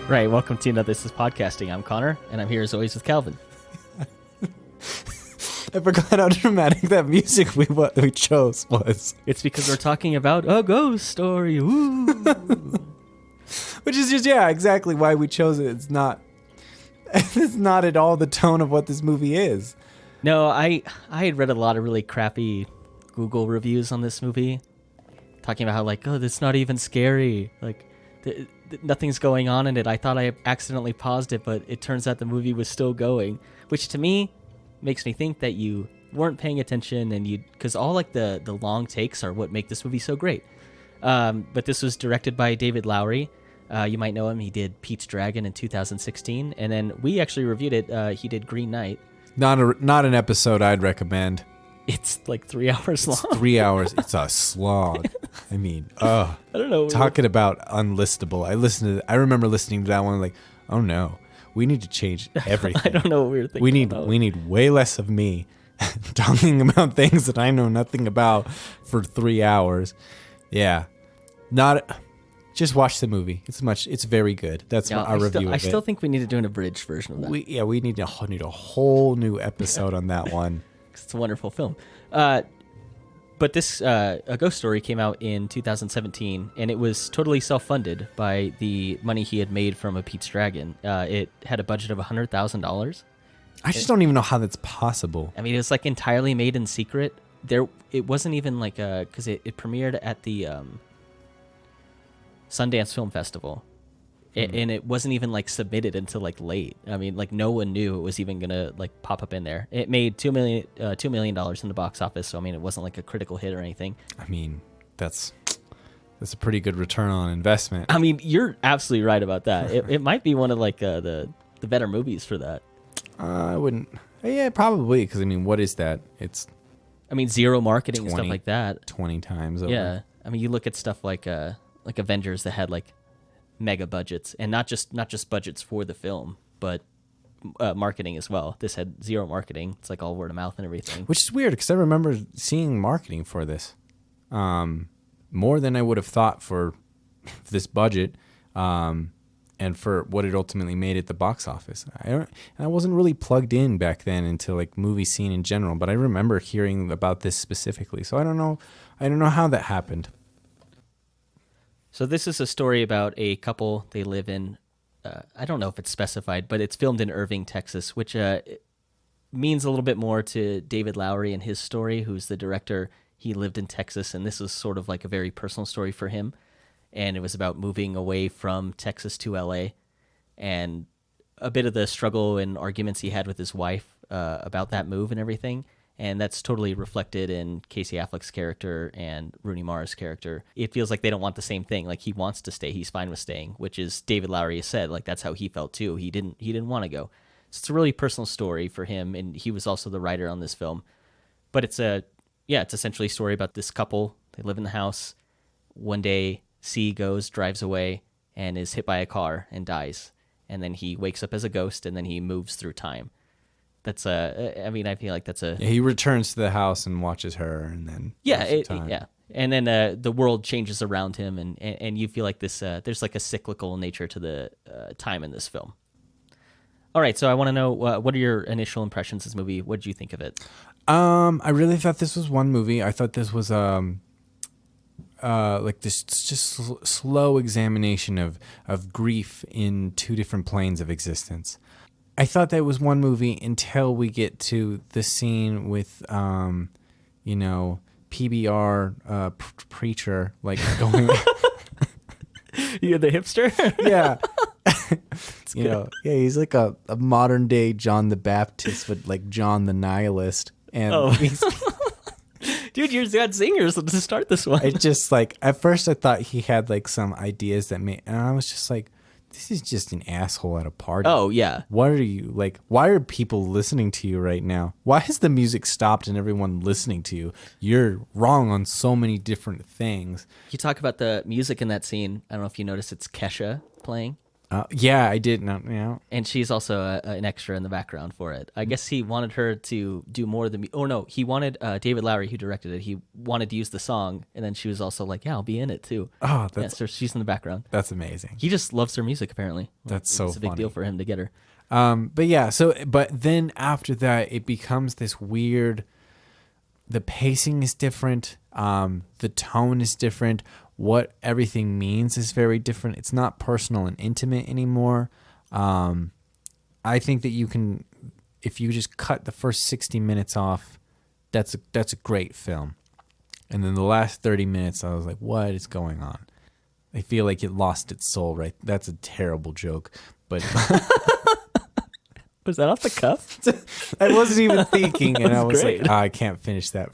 Right, welcome to This Is Podcasting. I'm Connor, and I'm here as always with Calvin. I forgot how dramatic that music we chose was. It's because we're talking about a ghost story. Ooh. Which is just, exactly why we chose it. It's not at all the tone of what this movie is. No, I had read a lot of really crappy Google reviews on this movie, talking about how, like, oh, this is not even scary. Like, nothing's going on in it. I thought I accidentally paused it, but it turns out the movie was still going, which to me makes me think that you weren't paying attention, and because all like the long takes are what make this movie so great. But this was directed by David Lowery. You might know him. He did Pete's Dragon in 2016, and then we actually reviewed it. He did Green Knight. Not an episode I'd recommend. It's like 3 hours long. 3 hours. It's a slog. I mean, I don't know. Talking about unlistable. I remember listening to that one like, oh no, we need to change everything. I don't know what we were thinking. We need way less of me talking about things that I know nothing about for 3 hours. Yeah, just watch the movie. It's very good. That's our review of it. I still think we need to do an abridged version of that. We need a whole new episode on that one. It's a wonderful film. But this A Ghost Story came out in 2017, and it was totally self-funded by the money he had made from A Pete's Dragon. It had a budget of $100,000. I just don't even know how that's possible. I mean, it was like entirely made in secret. It wasn't even like because it premiered at the Sundance Film Festival. And it wasn't even like submitted until like late. I mean, like no one knew it was even gonna like pop up in there. It made $2 million in the box office. So I mean, it wasn't like a critical hit or anything. I mean, that's a pretty good return on investment. I mean, you're absolutely right about that. It might be one of like the better movies for that. I wouldn't. Yeah, probably, because I mean, what is that? It's. I mean, zero marketing and stuff like that. 20 times over. Yeah, I mean, you look at stuff like Avengers that had like mega budgets, and not just budgets for the film, but marketing as well. This had zero marketing. It's like all word of mouth and everything, which is weird because I remember seeing marketing for this more than I would have thought for this budget and for what it ultimately made at the box office. I wasn't really plugged in back then into like movie scene in general, but I remember hearing about this specifically, so I don't know how that happened. So this is a story about a couple. They live in, I don't know if it's specified, but it's filmed in Irving, Texas, which means a little bit more to David Lowery and his story, who's the director. He lived in Texas, and this was sort of like a very personal story for him. And it was about moving away from Texas to LA, and a bit of the struggle and arguments he had with his wife about that move and everything. And that's totally reflected in Casey Affleck's character and Rooney Mara's character. It feels like they don't want the same thing. Like, he wants to stay. He's fine with staying, which is David Lowery has said. Like, that's how he felt too. He didn't want to go. So it's a really personal story for him, and he was also the writer on this film. But it's essentially a story about this couple. They live in the house. One day, C drives away and is hit by a car and dies. And then he wakes up as a ghost, and then he moves through time. That's I mean, I feel like that's a. Yeah, he returns to the house and watches her, and then and then the world changes around him, and you feel like this. There's like a cyclical nature to the time in this film. All right, so I want to know what are your initial impressions of this movie? What did you think of it? I really thought this was one movie. I thought this was like this just slow examination of grief in two different planes of existence. I thought that was one movie until we get to the scene with, PBR preacher, like going. You're the hipster? Yeah. He's like a modern day John the Baptist, but like John the Nihilist. And he's. Dude, you're got singers to start this one. It's just like, at first I thought he had like some ideas and I was just like, this is just an asshole at a party. Oh, yeah. What are you, like, why are people listening to you right now? Why has the music stopped and everyone listening to you? You're wrong on so many different things. You talk about the music in that scene. I don't know if you noticed it's Kesha playing. Yeah, I did not. You know, And she's also an extra in the background for it. I guess he wanted her to do more than. Oh no, he wanted David Lowery, who directed it. He wanted to use the song, and then she was also like, "Yeah, I'll be in it too." oh, Yeah, so she's in the background. that's amazing. He just loves her music, apparently. That's so It's a big funny. deal for him to get her. But yeah, but then after that, it becomes this weird. The pacing is different. The tone is different. What everything means is very different. It's not personal and intimate anymore. I think that you can, if you just cut the first 60 minutes off, that's a great film. And then the last 30 minutes, I was like, what is going on? I feel like it lost its soul, right? That's a terrible joke, but Was that off the cuff? I wasn't even thinking, and I was great. like, I can't finish that.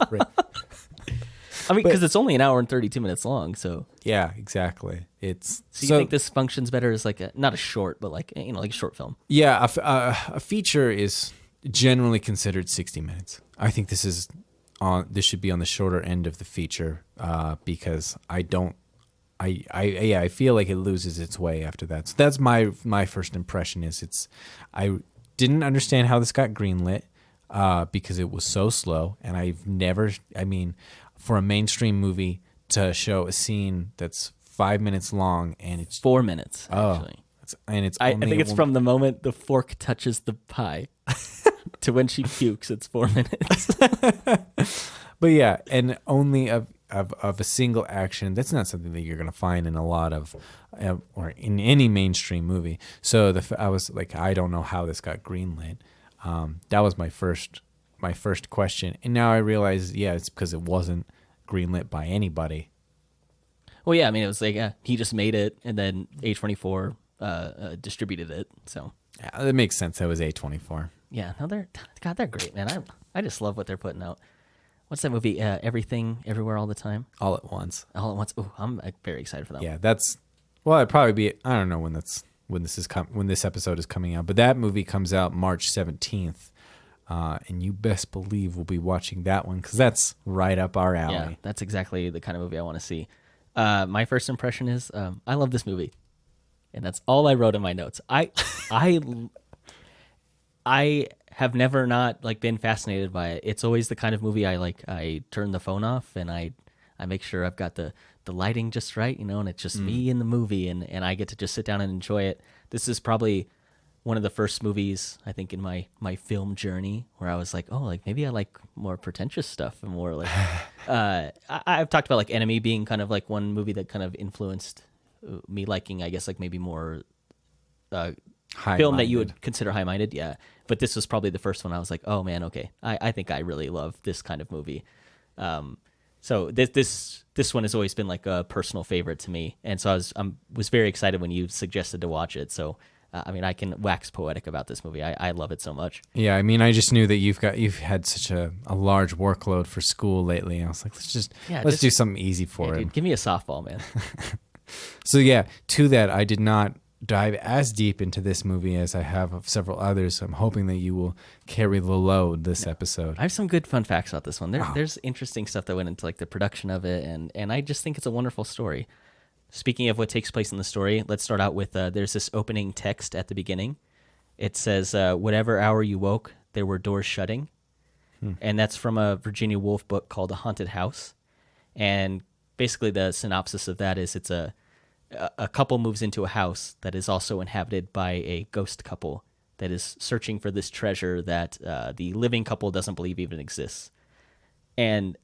I mean, because it's only an hour and 32 minutes long, so. Yeah, exactly. It's So you think this functions better as like not a short, but like like a short film? Yeah, a feature is generally considered 60 minutes. I think this should be on the shorter end of the feature because I feel like it loses its way after that. So that's my first impression is I didn't understand how this got greenlit because it was so slow, and for a mainstream movie to show a scene that's 5 minutes long and it's 4 minutes, actually. I think it's from the moment the fork touches the pie to when she pukes. It's 4 minutes. But yeah, and only of a single action. That's not something that you're going to find in a lot of, or in any mainstream movie. So I was like, I don't know how this got greenlit. That was my first question, and now I realize, yeah, it's because it wasn't greenlit by anybody. Well, yeah, I mean, it was like he just made it, and then A24 distributed it. So Yeah, that makes sense. That was A24. yeah, no, they're great, man. I just love what they're putting out. What's that movie? Everything, Everywhere, All the Time. All at Once. All at once. Oh, I'm very excited for that. Yeah, it'd probably be. I don't know when this episode is coming out, but that movie comes out March 17th, and you best believe we'll be watching that one because that's right up our alley. Yeah, that's exactly the kind of movie I want to see. My first impression is I love this movie, and that's all I wrote in my notes. I have never not like been fascinated by it. It's always the kind of movie I turn the phone off and I make sure I've got the lighting just right, and it's just me in the movie and I get to just sit down and enjoy it. This is probably one of the first movies I think in my film journey where I was like, oh, like maybe I like more pretentious stuff and more like I've talked about like Enemy being kind of like one movie that kind of influenced me liking, I guess, like maybe more film that you would consider high-minded, yeah. But this was probably the first one I was like, oh man, okay, I think I really love this kind of movie. So this one has always been like a personal favorite to me, and so I was very excited when you suggested to watch it. So I mean, I can wax poetic about this movie. I love it so much. Yeah, I mean, I just knew that you've had such a large workload for school lately. I was like, let's do something easy for it. Dude, give me a softball, man. So yeah, to that, I did not dive as deep into this movie as I have of several others. I'm hoping that you will carry the load this episode. I have some good fun facts about this one. There's interesting stuff that went into like the production of it, and I just think it's a wonderful story. Speaking of what takes place in the story, let's start out with there's this opening text at the beginning. It says, whatever hour you woke, there were doors shutting. And that's from a Virginia Woolf book called A Haunted House. And basically the synopsis of that is it's a couple moves into a house that is also inhabited by a ghost couple that is searching for this treasure that the living couple doesn't believe even exists. And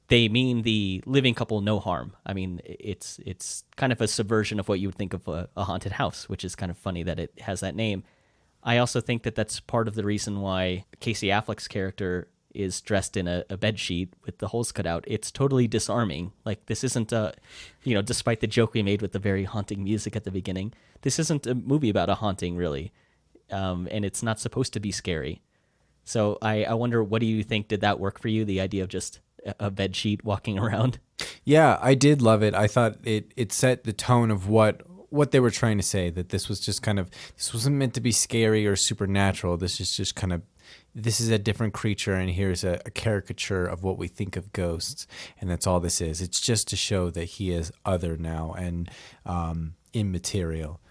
they mean the living couple no harm. I mean, it's kind of a subversion of what you would think of a haunted house, which is kind of funny that it has that name. I also think that that's part of the reason why Casey Affleck's character is dressed in a bed sheet with the holes cut out. It's totally disarming. Like, this isn't despite the joke we made with the very haunting music at the beginning, this isn't a movie about a haunting, really. And it's not supposed to be scary. So I wonder, what do you think? Did that work for you, the idea of just a bed sheet walking around? Yeah, I did love it. I thought it set the tone of what they were trying to say, that this was just kind of, this wasn't meant to be scary or supernatural. This is just kind of, this is a different creature, and here's a caricature of what we think of ghosts, and that's all this is. It's just to show that he is other now and immaterial.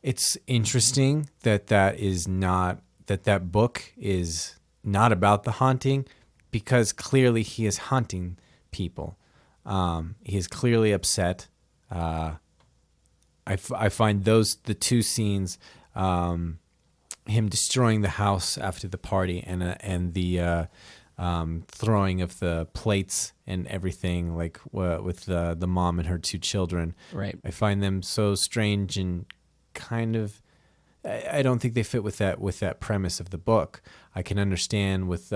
It's interesting that that book is not about the haunting, because clearly he is haunting people. He is clearly upset. I find the two scenes, him destroying the house after the party and the throwing of the plates and everything, like with the mom and her two children. Right. I find them so strange and kind of. I don't think they fit with that premise of the book. I can understand with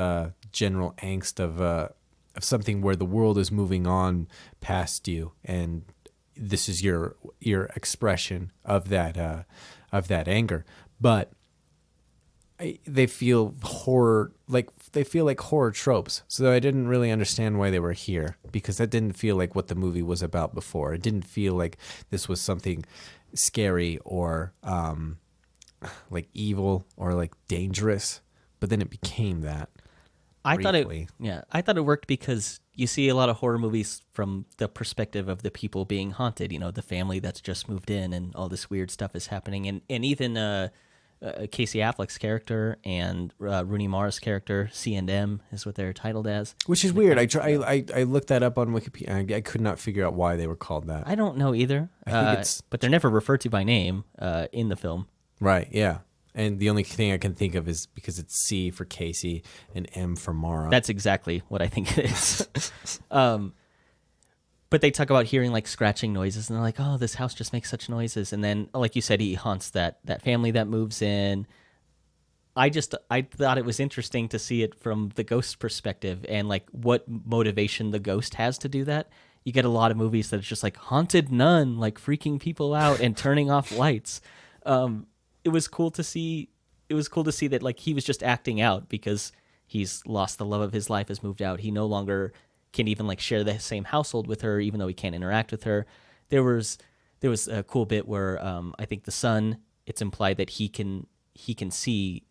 general angst of something where the world is moving on past you, and this is your expression of that anger. But they feel like horror tropes. So I didn't really understand why they were here, because that didn't feel like what the movie was about before. It didn't feel like this was something scary or like evil or like dangerous. But then it became that. I briefly. thought it worked because you see a lot of horror movies from the perspective of the people being haunted, the family that's just moved in and all this weird stuff is happening. And even Casey Affleck's character and Rooney Mara's character, C&M is what they're titled as. Which is weird. I looked that up on Wikipedia. I could not figure out why they were called that. I don't know either, I think it's but they're never referred to by name in the film. right. Yeah. And the only thing I can think of is because it's C for Casey and M for Mara. That's exactly what I think it is. But they talk about hearing like scratching noises, and they're like, "Oh, this house just makes such noises." And then, like you said, he haunts that family that moves in. I thought it was interesting to see it from the ghost perspective and like what motivation the ghost has to do that. You get a lot of movies that it's just like haunted nun, like freaking people out and turning off lights. It was cool to see. It was cool to see that like he was just acting out because he's lost the love of his life, has moved out. He no longer can even like share the same household with her, even though he can't interact with her. There was a cool bit where I think the son, it's implied that he can see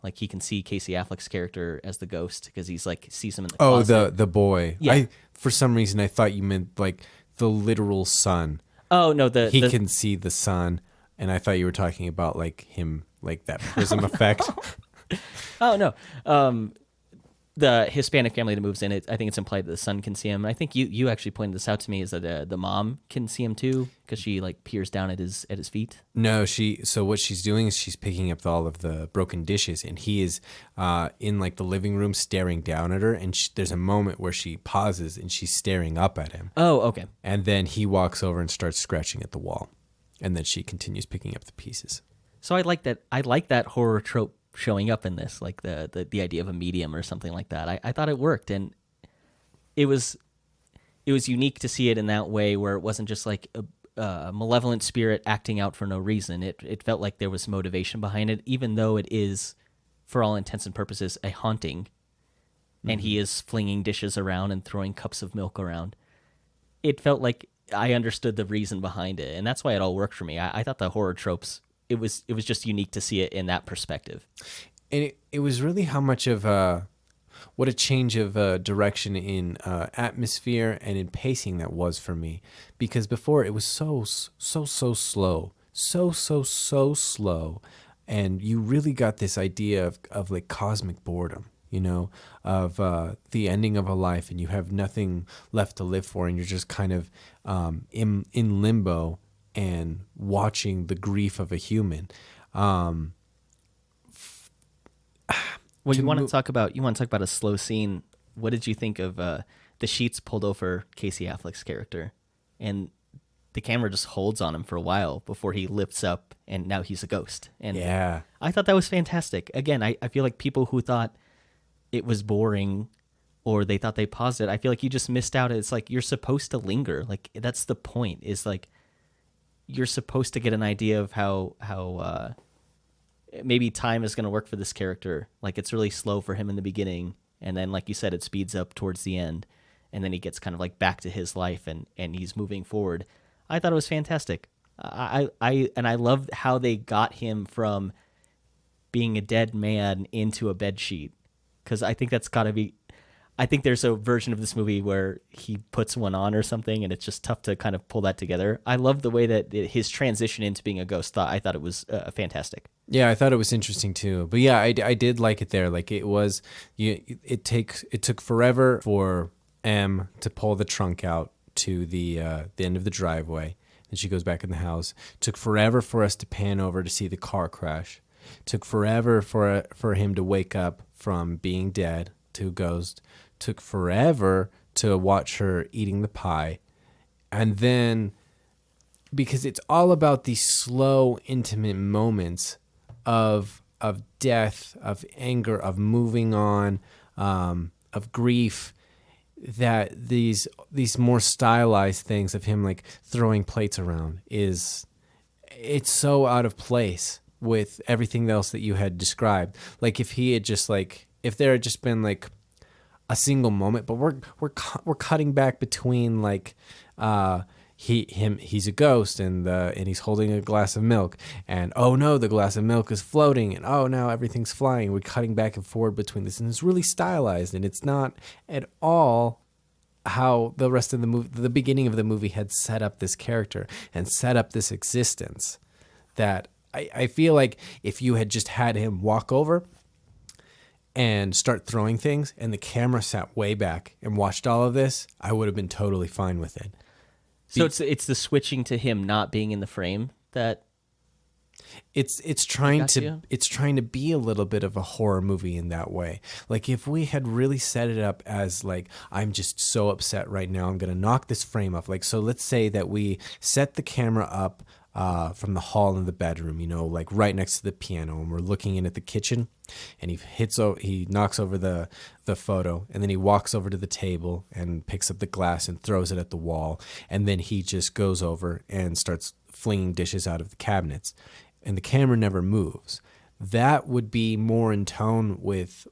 like he can see Casey Affleck's character as the ghost because he's like sees him in the closet. Oh, the boy. Yeah. For some reason I thought you meant like the literal son. Oh no, he can see the sun, and I thought you were talking about like him, like that prism effect. Oh no. The Hispanic family that moves in, I think it's implied that the son can see him. I think you actually pointed this out to me, is that the mom can see him too because she like peers down at his feet. No, so what she's doing is she's picking up all of the broken dishes, and he is in like the living room staring down at her, and there's a moment where she pauses and she's staring up at him. Oh, okay. And then he walks over and starts scratching at the wall, and then she continues picking up the pieces. So I like that horror trope showing up in this, like the idea of a medium or something like that. I thought it worked, and it was unique to see it in that way, where it wasn't just like a malevolent spirit acting out for no reason. It felt like there was motivation behind it, even though it is, for all intents and purposes, a haunting, and he is flinging dishes around and throwing cups of milk around. It felt like I understood the reason behind it, and that's why it all worked for me. I thought the horror tropes, it was just unique to see it in that perspective. And it was really how much of what a change of direction in atmosphere and in pacing that was for me. Because before it was so slow, so slow, and you really got this idea of like cosmic boredom, of the ending of a life, and you have nothing left to live for, and you're just kind of in limbo and watching the grief of a human. Well, you want to talk about a slow scene. What did you think of the sheets pulled over Casey Affleck's character, and the camera just holds on him for a while before he lifts up, and now he's a ghost? And yeah, I thought that was fantastic. Again, I feel like people who thought it was boring or they thought they paused it, I feel like you just missed out. It's like you're supposed to linger. Like that's the point. Is like you're supposed to get an idea of how maybe time is going to work for this character. Like it's really slow for him in the beginning, and then like you said, it speeds up towards the end, and then he gets kind of like back to his life and he's moving forward. I thought it was fantastic. I loved how they got him from being a dead man into a bed sheet, because I think that's got to be. I think there's a version of this movie where he puts one on or something, and it's just tough to kind of pull that together. I love the way that his transition into being a ghost. I thought it was fantastic. Yeah, I thought it was interesting too. But yeah, I did like it there. Like it was, it took forever for M to pull the trunk out to the end of the driveway, and she goes back in the house. It took forever for us to pan over to see the car crash. It took forever for him to wake up from being dead to a ghost. It took forever to watch her eating the pie, and then because it's all about these slow, intimate moments of death, of anger, of moving on, of grief, that these more stylized things of him like throwing plates around it's so out of place with everything else that you had described. Like if he had just like, if there had just been like a single moment, but we're cutting back between like he's a ghost and he's holding a glass of milk, and oh no, the glass of milk is floating, and oh now everything's flying. We're cutting back and forward between this, and it's really stylized, and it's not at all how the rest of the movie, the beginning of the movie, had set up this character and set up this existence. That I feel like if you had just had him walk over and start throwing things, and the camera sat way back and watched all of this, I would have been totally fine with it. So it's the switching to him not being in the frame that it's trying to be a little bit of a horror movie in that way. Like if we had really set it up as like, I'm just so upset right now, I'm gonna knock this frame off. Like, so let's say that we set the camera up from the hall in the bedroom, like right next to the piano, and we're looking in at the kitchen, and he knocks over the photo, and then he walks over to the table and picks up the glass and throws it at the wall, and then he just goes over and starts flinging dishes out of the cabinets, and the camera never moves. That would be more in tone with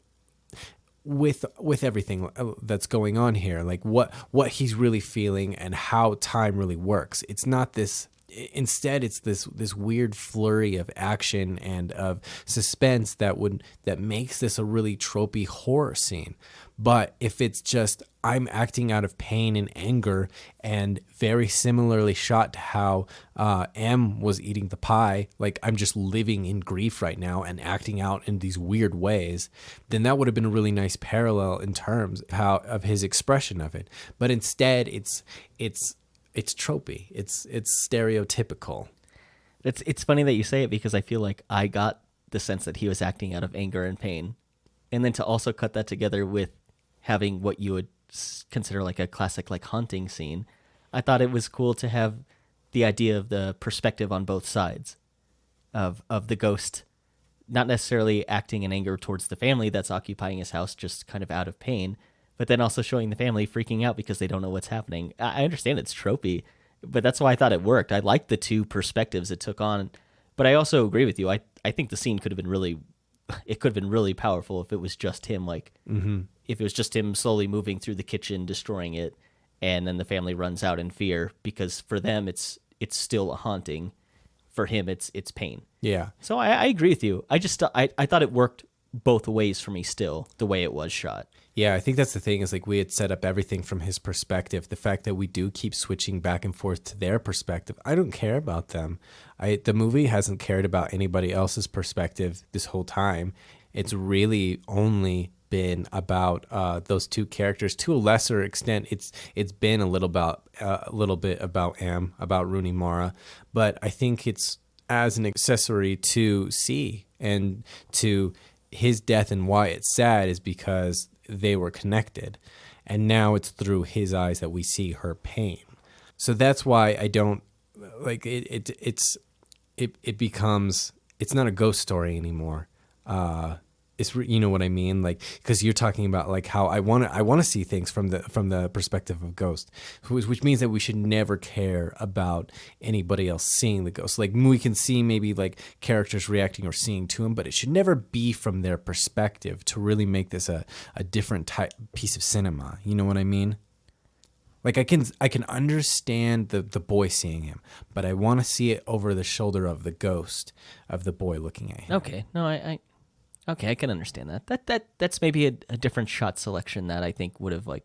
everything that's going on here, like what he's really feeling and how time really works. It's not this. Instead, it's this weird flurry of action and of suspense that makes this a really tropey horror scene. But if it's just, I'm acting out of pain and anger, and very similarly shot to how M was eating the pie, like I'm just living in grief right now and acting out in these weird ways, then that would have been a really nice parallel in terms of his expression of it. But instead, it's tropey. It's stereotypical. It's funny that you say it, because I feel like I got the sense that he was acting out of anger and pain, and then to also cut that together with having what you would consider like a classic like haunting scene. I thought it was cool to have the idea of the perspective on both sides of the ghost, not necessarily acting in anger towards the family that's occupying his house, just kind of out of pain, but then also showing the family freaking out because they don't know what's happening. I understand it's tropey, but that's why I thought it worked. I liked the two perspectives it took on, but I also agree with you. I think the scene could have been really powerful if it was just him, like if it was just him slowly moving through the kitchen, destroying it, and then the family runs out in fear, because for them it's still a haunting. For him, it's pain. Yeah. So I agree with you. I thought it worked both ways for me still, the way it was shot. Yeah, I think that's the thing, is like we had set up everything from his perspective. The fact that we do keep switching back and forth to their perspective, I don't care about them. The movie hasn't cared about anybody else's perspective this whole time. It's really only been about those two characters. To a lesser extent, it's been a little bit about Am, about Rooney Mara, but I think it's as an accessory to C, and to his death, and why it's sad is because they were connected, and now it's through his eyes that we see her pain. So that's why I don't like it. It becomes, it's not a ghost story anymore. You know what I mean? Like, because you're talking about like how I want to see things from the perspective of ghost, which means that we should never care about anybody else seeing the ghost. Like, we can see maybe like characters reacting or seeing to him, but it should never be from their perspective to really make this a different type piece of cinema. You know what I mean? Like, I can understand the boy seeing him, but I want to see it over the shoulder of the ghost of the boy looking at him. Okay, no, Okay, I can understand that. That's maybe a different shot selection that I think would have like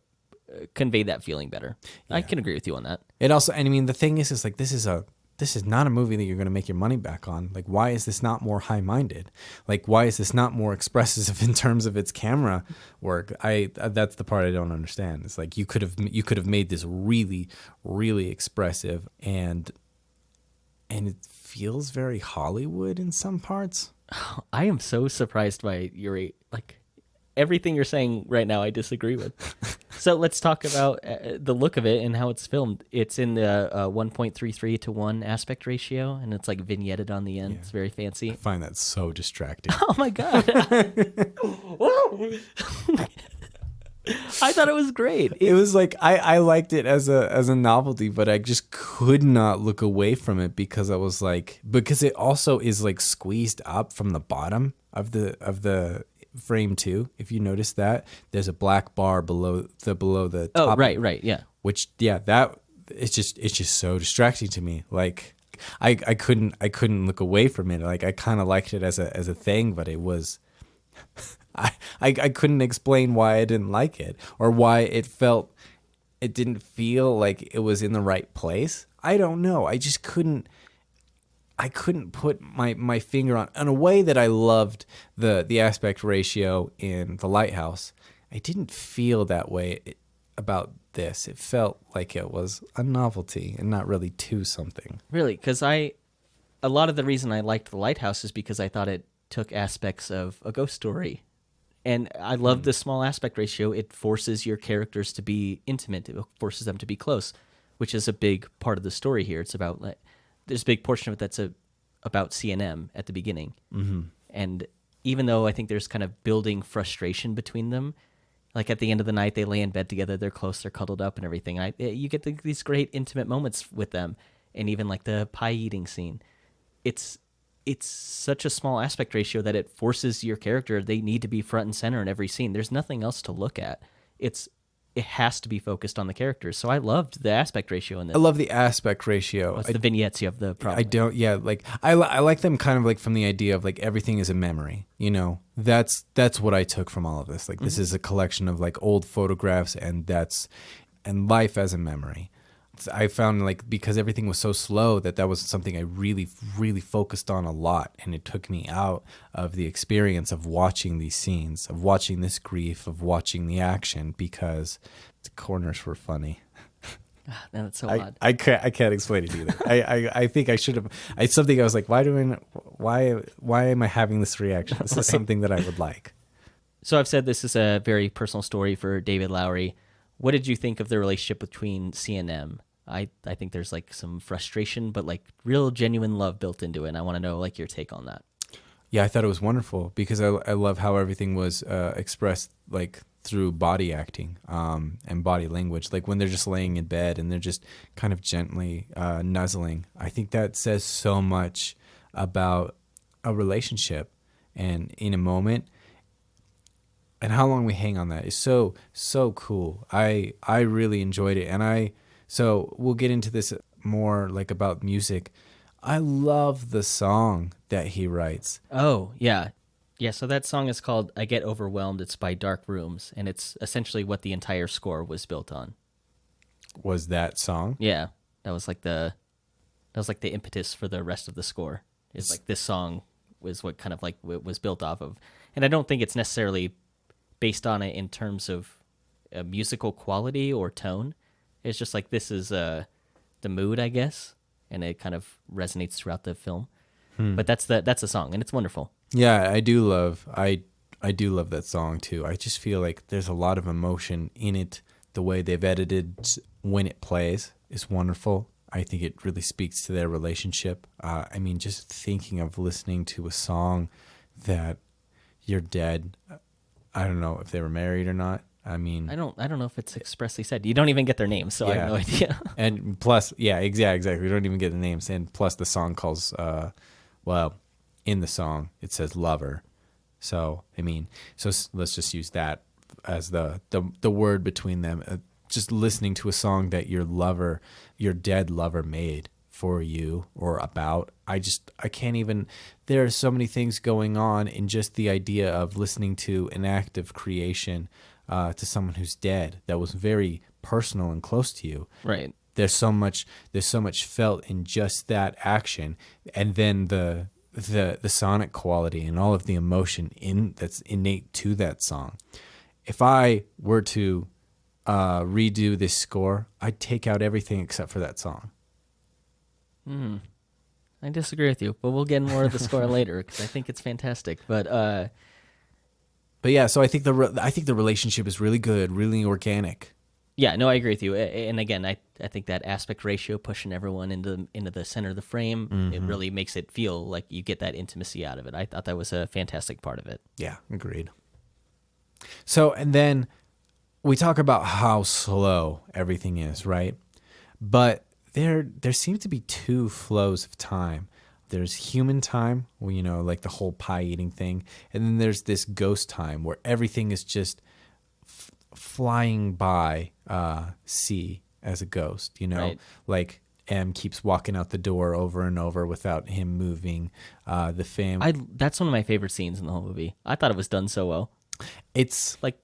conveyed that feeling better. I Yeah. can agree with you on that. It also, and I mean, the thing is like this is not a movie that you're going to make your money back on. Like, why is this not more high-minded? Like, why is this not more expressive in terms of its camera work? That's the part I don't understand. It's like you could have made this really, really expressive, and it feels very Hollywood in some parts. I am so surprised by your like everything you're saying right now. I disagree with. So let's talk about the look of it and how it's filmed. It's in the 1.33 to 1 aspect ratio, and it's like vignetted on the end. Yeah. It's very fancy. I find that so distracting. Oh my god! I thought it was great. It was like I liked it as a novelty, but I just could not look away from it because I was like, because it also is like squeezed up from the bottom of the frame too. If you notice that, there's a black bar below the top. Oh, right, yeah. Which that it's just so distracting to me. Like I couldn't look away from it. Like I kind of liked it as a thing, but it was. I couldn't explain why I didn't like it or why it didn't feel like it was in the right place. I don't know. I just couldn't put my finger on in a way that I loved the aspect ratio in The Lighthouse. I didn't feel that way about this. It felt like it was a novelty and not really to something. Really, because a lot of the reason I liked The Lighthouse is because I thought it took aspects of a ghost story. And I love the small aspect ratio. It forces your characters to be intimate. It forces them to be close, which is a big part of the story here. It's about, there's a big portion of it that's about C&M at the beginning. Mm-hmm. And even though I think there's kind of building frustration between them, like at the end of the night, they lay in bed together, they're close, they're cuddled up and everything. You get these great intimate moments with them. And even like the pie eating scene. It's such a small aspect ratio that it forces your character. They need to be front and center in every scene. There's nothing else to look at. It has to be focused on the characters. So I loved the aspect ratio in this. I love the aspect ratio. It's the vignettes you have the problem. I don't. Yeah, like I like them kind of like from the idea of like everything is a memory. You know, that's what I took from all of this. Like this is a collection of like old photographs, and life as a memory. I found like because everything was so slow that was something I really, really focused on a lot. And it took me out of the experience of watching these scenes, of watching this grief, of watching the action, because the corners were funny. Man, that's so odd. I can't explain it either. I think I should have. It's something I was like, why am I having this reaction? This is something that I would like. So I've said this is a very personal story for David Lowery. What did you think of the relationship between C and M? I think there's like some frustration, but like real genuine love built into it. And I want to know like your take on that. Yeah, I thought it was wonderful because I love how everything was expressed like through body acting and body language. Like when they're just laying in bed and they're just kind of gently nuzzling. I think that says so much about a relationship and in a moment. And how long we hang on that is so cool. I really enjoyed it. So we'll get into this more like about music. I love the song that he writes. Oh, yeah. Yeah, so that song is called I Get Overwhelmed. It's by Dark Rooms, and it's essentially what the entire score was built on. Was that song? Yeah. That was like the impetus for the rest of the score. It's like this song was what kind of like it was built off of. And I don't think it's necessarily based on it in terms of a musical quality or tone. It's just like this is the mood, I guess, and it kind of resonates throughout the film. But that's the song, and it's wonderful. Yeah, I do love that song too. I just feel like there's a lot of emotion in it. The way they've edited when it plays is wonderful. I think it really speaks to their relationship. I mean, just thinking of listening to a song that you're dead. I don't know if they were married or not. I mean, I don't know if it's expressly said. You don't even get their names, so I have no idea. And plus, yeah, exactly. We don't even get the names. And plus, the song calls, in the song it says lover. So I mean, let's just use that as the word between them. Just listening to a song that your dead lover made for you or about. I can't even, there are so many things going on in just the idea of listening to an act of creation to someone who's dead that was very personal and close to you. Right. There's so much felt in just that action, and then the sonic quality and all of the emotion that's innate to that song. If I were to redo this score, I'd take out everything except for that song. I disagree with you, but we'll get more of the score later because I think it's fantastic. But yeah, so I think the relationship is really good, really organic. yeah, no, I agree with you. And again, I think that aspect ratio, pushing everyone into the center of the frame, it really makes it feel like you get that intimacy out of it. I thought that was a fantastic part of it. Yeah, agreed. So, and then we talk about how slow everything is, right? But there seem to be two flows of time. There's human time, like the whole pie eating thing, and then there's this ghost time where everything is just flying by C as a ghost, Right. like M keeps walking out the door over and over without him moving. The fam, That's one of my favorite scenes in the whole movie. I thought it was done so well. it's Like,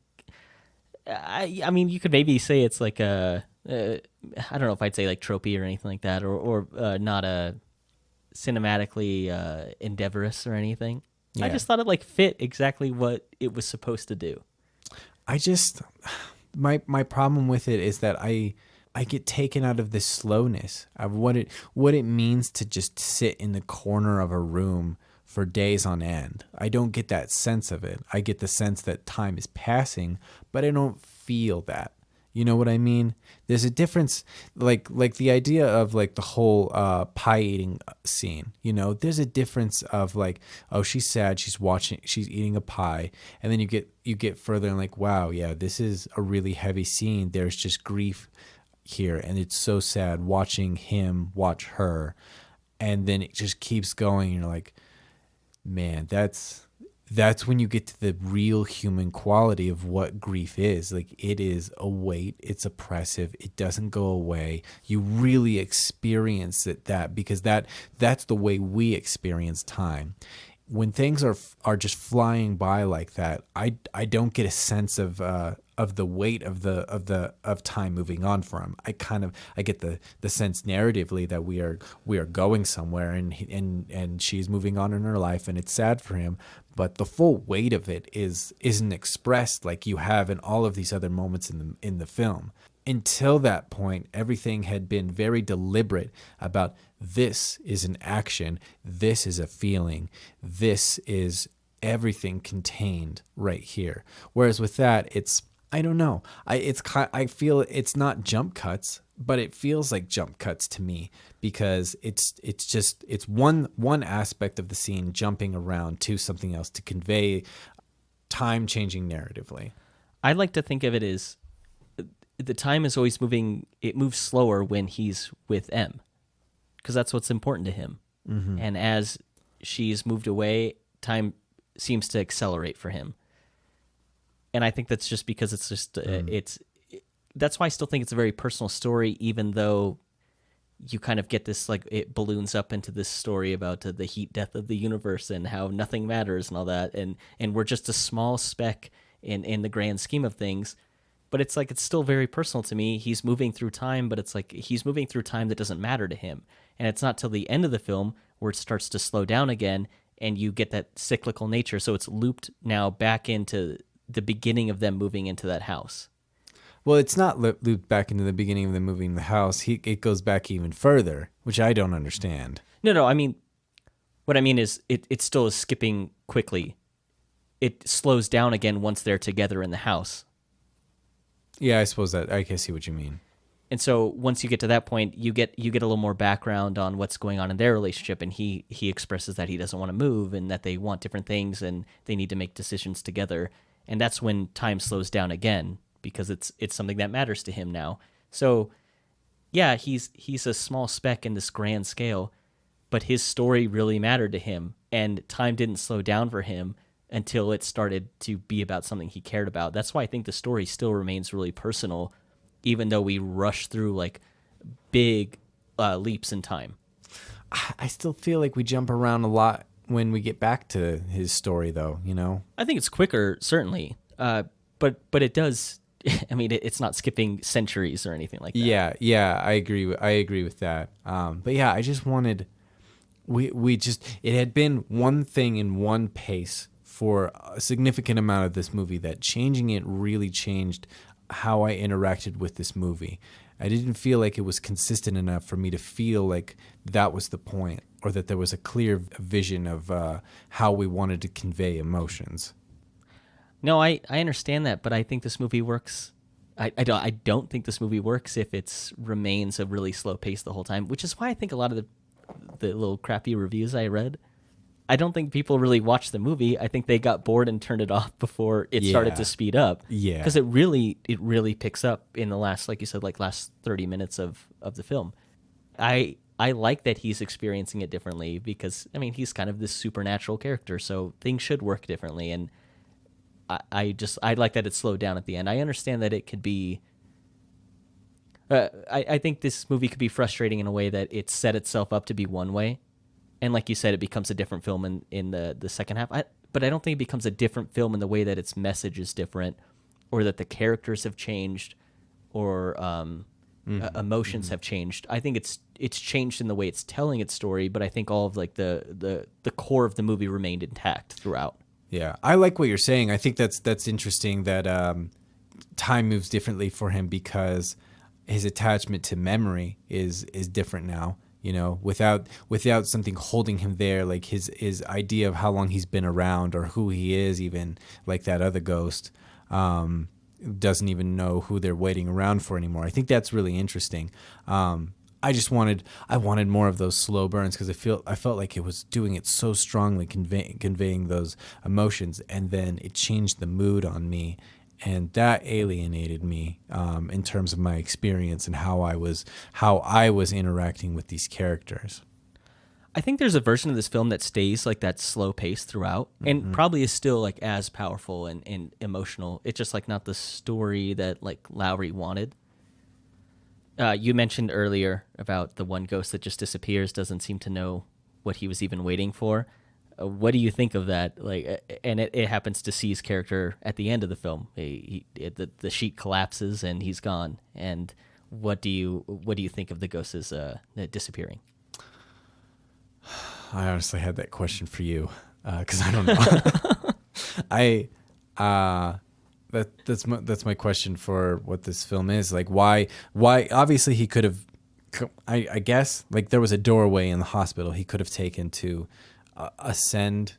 I mean, you could maybe say it's like a, I don't know if I'd say like tropey or anything like that, or not a cinematically endeavorous or anything. I Yeah. just thought it like fit exactly what it was supposed to do. I just my problem with it is that I get taken out of this slowness of what it means to just sit in the corner of a room for days on end. I don't get that sense of it. I get the sense that time is passing, but I don't feel that. You know what I mean? There's a difference, like the idea of like the whole pie eating scene. There's a difference of like, oh, she's sad, she's eating a pie, and then you get further and like, wow, yeah, this is a really heavy scene. There's just grief here, and it's so sad watching him watch her, and then it just keeps going. And you're like, man, that's when you get to the real human quality of what grief is. Like, it is a weight, it's oppressive, it doesn't go away. You really experience that because that's the way we experience time. When things are just flying by like that, I don't get a sense of the weight of time moving on for him. I get the sense narratively that we are going somewhere, and she's moving on in her life, and it's sad for him. But the full weight of it isn't expressed like you have in all of these other moments in the film. Until that point, everything had been very deliberate about this is an action, this is a feeling, this is everything contained right here. Whereas with that, it's, I don't know, I feel it's not jump cuts, but it feels like jump cuts to me because it's one aspect of the scene jumping around to something else to convey time changing narratively. I like to think of it as the time is always moving. It moves slower when he's with M because that's what's important to him. Mm-hmm. And as she's moved away, time seems to accelerate for him. And I think that's just because it's just, that's why I still think it's a very personal story, even though you kind of get this, like, it balloons up into this story about the heat death of the universe and how nothing matters and all that. And we're just a small speck in the grand scheme of things. But it's like, it's still very personal to me. He's moving through time, but it's like he's moving through time that doesn't matter to him. And it's not till the end of the film where it starts to slow down again and you get that cyclical nature. So it's looped now back into the beginning of them moving into that house. Well, it's not looped back into the beginning of them moving the house. It goes back even further, which I don't understand. No, I mean, what I mean is it still is skipping quickly. It slows down again once they're together in the house. Yeah, I suppose that I can see what you mean. And so once you get to that point, you get a little more background on what's going on in their relationship, and he expresses that he doesn't want to move and that they want different things and they need to make decisions together. And that's when time slows down again because it's something that matters to him now. So yeah, he's a small speck in this grand scale, but his story really mattered to him, and time didn't slow down for him until it started to be about something he cared about. That's why I think the story still remains really personal, even though we rush through like big leaps in time. I still feel like we jump around a lot when we get back to his story, though. You know? I think it's quicker, certainly, but it does. I mean, it's not skipping centuries or anything like that. Yeah, I agree. I agree with that. But yeah, I just wanted. We just it had been one thing in one pace for a significant amount of this movie that changing it really changed how I interacted with this movie. I didn't feel like it was consistent enough for me to feel like that was the point, or that there was a clear vision of how we wanted to convey emotions. No, I understand that, but I think this movie works. I don't think this movie works if it remains a really slow pace the whole time, which is why I think a lot of the little crappy reviews I read, I don't think people really watched the movie. I think they got bored and turned it off before it started to speed up. Yeah. Because it really picks up in the last, like you said, like last 30 minutes of the film. I like that he's experiencing it differently because, I mean, he's kind of this supernatural character, so things should work differently. And I like that it's slowed down at the end. I understand that it could be... I think this movie could be frustrating in a way that it set itself up to be one way. And like you said, it becomes a different film in the second half. But I don't think it becomes a different film in the way that its message is different, or that the characters have changed, or emotions have changed. I think it's changed in the way it's telling its story, but I think all of like the core of the movie remained intact throughout. Yeah, I like what you're saying. I think that's interesting that time moves differently for him because his attachment to memory is different now. You know, without something holding him there, like his idea of how long he's been around or who he is, even like that other ghost, doesn't even know who they're waiting around for anymore. I think that's really interesting. I wanted more of those slow burns because I felt like it was doing it so strongly, conveying those emotions, and then it changed the mood on me. And that alienated me in terms of my experience and how I was interacting with these characters. I think there's a version of this film that stays like that slow pace throughout, and probably is still like as powerful and emotional. It's just like not the story that like Lowery wanted. You mentioned earlier about the one ghost that just disappears, doesn't seem to know what he was even waiting for. What do you think of that? Like, and it happens to C's character at the end of the film. The sheet collapses and he's gone. And what do you think of the ghost as disappearing? I honestly had that question for you because I don't know. That's my question for what this film is. Like, why? Obviously, he could have. I guess like there was a doorway in the hospital he could have taken to ascend,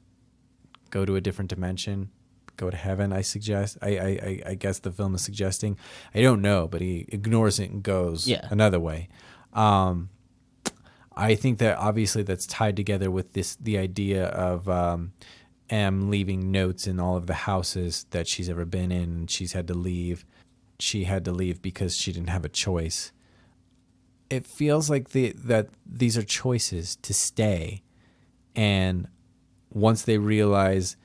go to a different dimension, go to heaven. I guess the film is suggesting. I don't know, but he ignores it and goes another way. I think that obviously that's tied together with the idea of M leaving notes in all of the houses that she's ever been in, and she's had to leave. She had to leave because she didn't have a choice. It feels like that these are choices to stay. And once they realize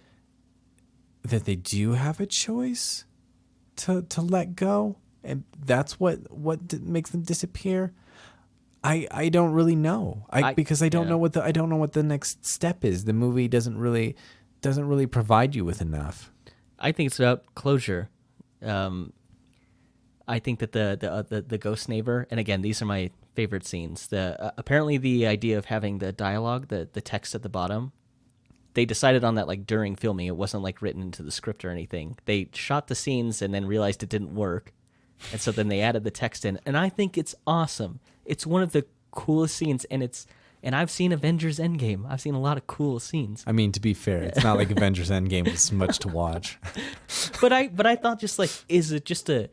that they do have a choice to let go, and that's what makes them disappear, I don't really know. Because I don't know what the next step is. The movie doesn't really provide you with enough. I think it's about closure. I think that the ghost neighbor, and again, these are my favorite scenes. Apparently the idea of having the dialogue, the text at the bottom, they decided on that like during filming. It wasn't like written into the script or anything. They shot the scenes and then realized it didn't work, and so then they added the text in. And I think it's awesome. It's one of the coolest scenes, and I've seen Avengers Endgame. I've seen a lot of cool scenes. I mean, to be fair, it's not like Avengers Endgame was much to watch. But I thought just like, is it just a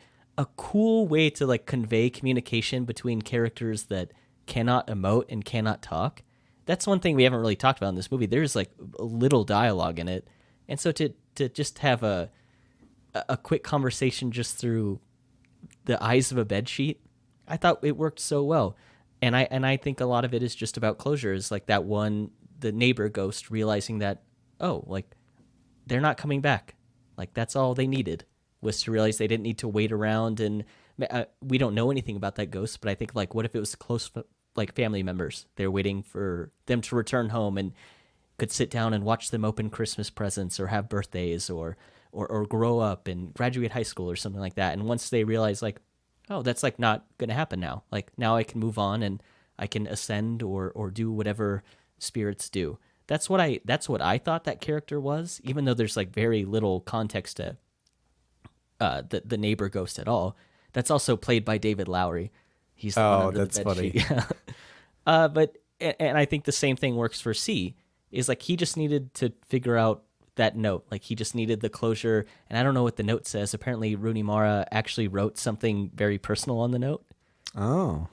cool way to like convey communication between characters that cannot emote and cannot talk? That's one thing we haven't really talked about in this movie. There's like a little dialogue in it. And so to just have a quick conversation just through the eyes of a bedsheet, I thought it worked so well. And I think a lot of it is just about closure. Is like that one, the neighbor ghost realizing that, oh, like they're not coming back. Like that's all they needed, was to realize they didn't need to wait around. And we don't know anything about that ghost, but I think like, what if it was close like family members. They're waiting for them to return home and could sit down and watch them open Christmas presents or have birthdays or grow up and graduate high school or something like that. And once they realize like, oh, that's like not going to happen now. Like now I can move on and I can ascend or do whatever spirits do. That's what I thought that character was, even though there's like very little context to the neighbor ghost at all. That's also played by David Lowery. He's the one under that's the bed funny. sheet. But I think the same thing works for C. Is like he just needed to figure out that note. Like he just needed the closure. And I don't know what the note says. Apparently, Rooney Mara actually wrote something very personal on the note. Oh.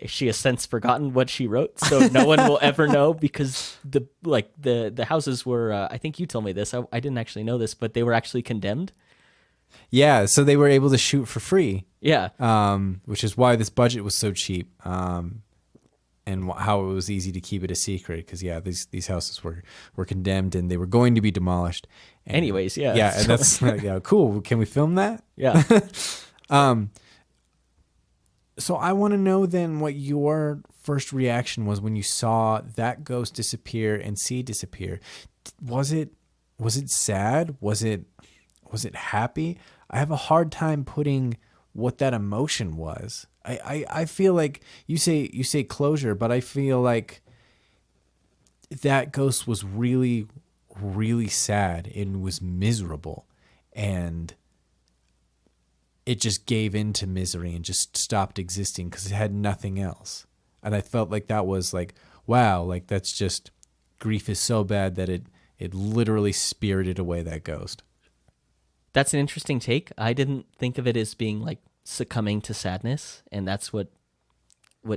She has since forgotten what she wrote, so no one will ever know because the houses were. I think you told me this. I didn't actually know this, but they were actually condemned. Yeah, so they were able to shoot for free. Yeah. Which is why this budget was so cheap. And how it was easy to keep it a secret because these houses were condemned and they were going to be demolished. And, anyways, yeah. Yeah, and that's cool. Can we film that? Yeah. So I want to know then what your first reaction was when you saw that ghost disappear and C disappear. Was it sad? Was it happy? I have a hard time putting what that emotion was. I feel like you say closure, but I feel like that ghost was really, really sad and was miserable, and it just gave into misery and just stopped existing because it had nothing else. And I felt like that was like, wow, like that's just grief is so bad that it literally spirited away that ghost. That's an interesting take. I didn't think of it as being like succumbing to sadness, and that's what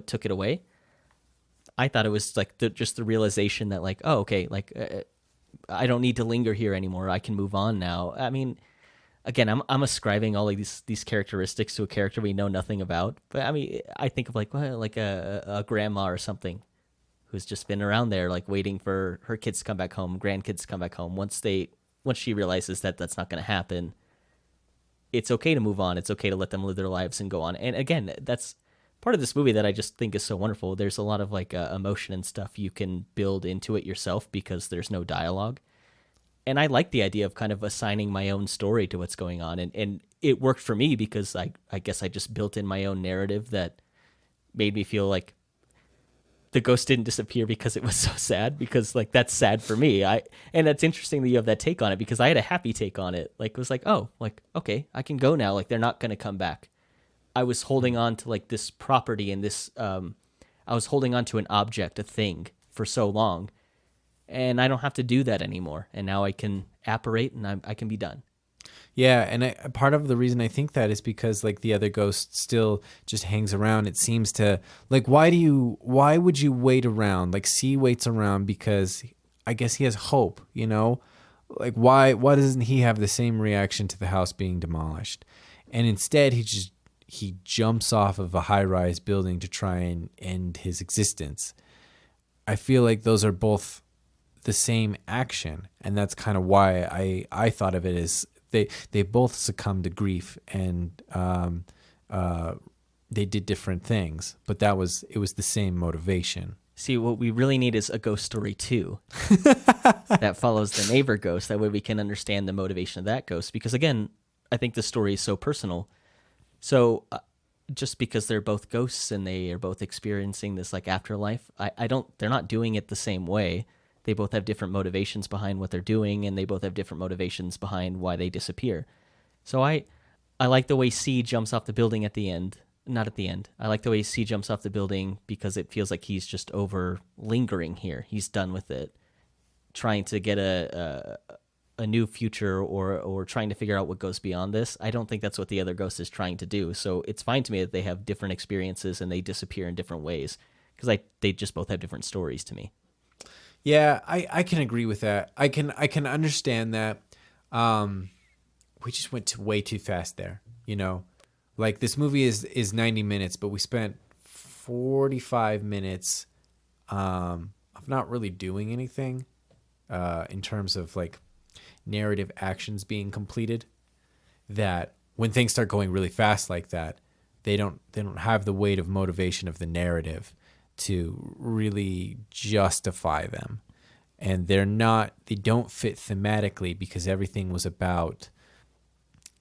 took it away. I thought it was like just the realization that like, oh, okay, like I don't need to linger here anymore. I can move on now. I mean, again, I'm ascribing all of these characteristics to a character we know nothing about. But I mean, I think of like a grandma or something who's just been around there, like waiting for her kids to come back home, grandkids to come back home. Once she realizes that that's not going to happen, it's okay to move on. It's okay to let them live their lives and go on. And again, that's part of this movie that I just think is so wonderful. There's a lot of like emotion and stuff you can build into it yourself because there's no dialogue. And I like the idea of kind of assigning my own story to what's going on. And it worked for me because I guess I just built in my own narrative that made me feel like the ghost didn't disappear because it was so sad, because like that's sad for me. And that's interesting that you have that take on it because I had a happy take on it. Like it was like, oh, like, okay, I can go now. Like they're not going to come back. I was holding on to like this property and this, I was holding on to an object, a thing for so long. And I don't have to do that anymore. And now I can apparate and I can be done. Yeah, and part of the reason I think that is because like the other ghost still just hangs around. It seems to like why would you wait around? Like C waits around because I guess he has hope, you know? Like why doesn't he have the same reaction to the house being demolished? And instead he jumps off of a high-rise building to try and end his existence. I feel like those are both the same action, and that's kind of why I thought of it as they both succumbed to grief, and they did different things, but it was the same motivation. See, what we really need is a ghost story 2 that follows the neighbor ghost. That way we can understand the motivation of that ghost, because again, I think the story is so personal. So just because they're both ghosts and they are both experiencing this like afterlife, they're not doing it the same way. They both have different motivations behind what they're doing, and they both have different motivations behind why they disappear. So I like the way C jumps off the building at the end. Not at the end. I like the way C jumps off the building because it feels like he's just over lingering here. He's done with it, trying to get a new future or trying to figure out what goes beyond this. I don't think that's what the other ghost is trying to do. So it's fine to me that they have different experiences and they disappear in different ways because they just both have different stories to me. Yeah, I can agree with that. I can understand that. We just went way too fast there, you know? Like this movie is 90 minutes, but we spent 45 minutes of not really doing anything in terms of like narrative actions being completed. That when things start going really fast like that, they don't have the weight of motivation of the narrative. to really justify them. And they don't fit thematically because everything was about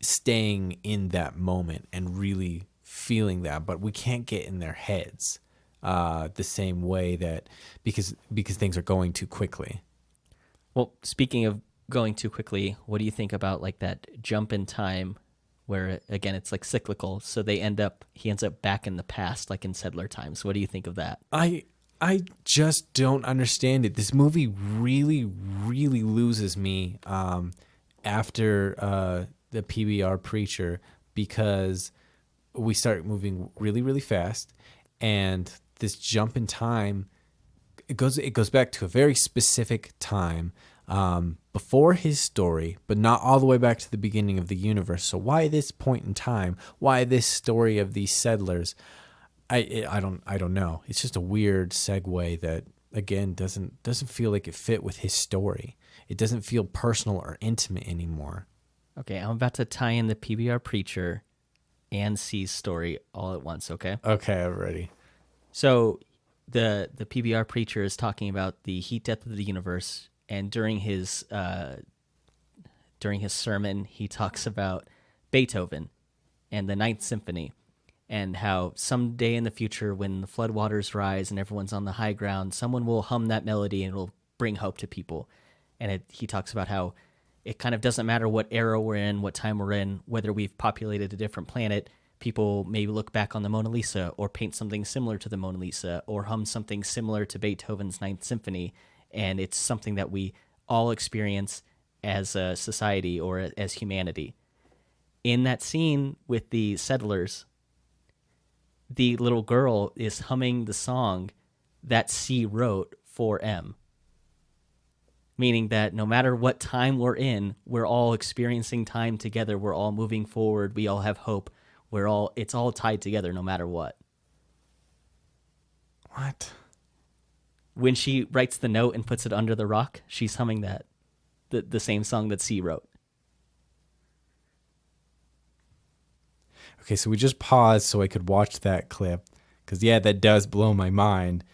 staying in that moment and really feeling that. But we can't get in their heads the same way that because things are going too quickly. Well, speaking of going too quickly, what do you think about like that jump in time where again it's like cyclical, so he ends up back in the past like in settler times? What do you think of that? I just don't understand it. This movie really, really loses me after the PBR preacher, because we start moving really, really fast, and this jump in time, it goes back to a very specific time before his story, but not all the way back to the beginning of the universe. So why this point in time? Why this story of these settlers? I don't know. It's just a weird segue that again doesn't feel like it fit with his story. It doesn't feel personal or intimate anymore. Okay, I'm about to tie in the PBR preacher and C's story all at once, okay? Okay, I'm ready. So the PBR preacher is talking about the heat death of the universe, and during his sermon, he talks about Beethoven and the Ninth Symphony, and how someday in the future, when the floodwaters rise and everyone's on the high ground, someone will hum that melody and it'll bring hope to people. And he talks about how it kind of doesn't matter what era we're in, what time we're in, whether we've populated a different planet. People maybe look back on the Mona Lisa or paint something similar to the Mona Lisa or hum something similar to Beethoven's Ninth Symphony, and it's something that we all experience as a society or as humanity. In that scene with the settlers, the little girl is humming the song that C wrote for M, meaning that no matter what time we're in, we're all experiencing time together. We're all moving forward. We all have hope. It's all tied together no matter what. What? When she writes the note and puts it under the rock, she's humming the same song that C wrote. Okay, so we just paused so I could watch that clip, because that does blow my mind,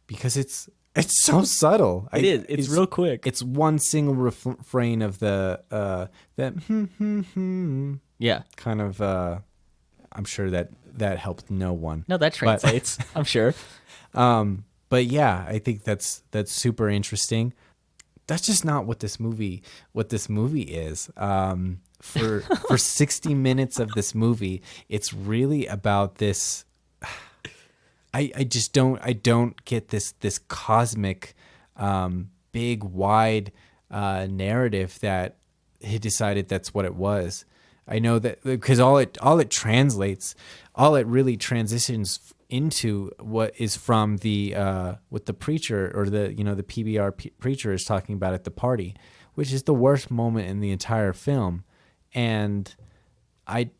because it's so subtle. It's real quick. It's one single refrain of that Yeah, kind of. I'm sure that helped no one. No, that translates. I'm sure. But yeah, I think that's super interesting. That's just not what this movie is. For 60 minutes of this movie, it's really about this. I don't get this cosmic, big, wide narrative that he decided that's what it was. I know that because all it really transitions into what is from the what the preacher or the PBR preacher is talking about at the party, which is the worst moment in the entire film, and I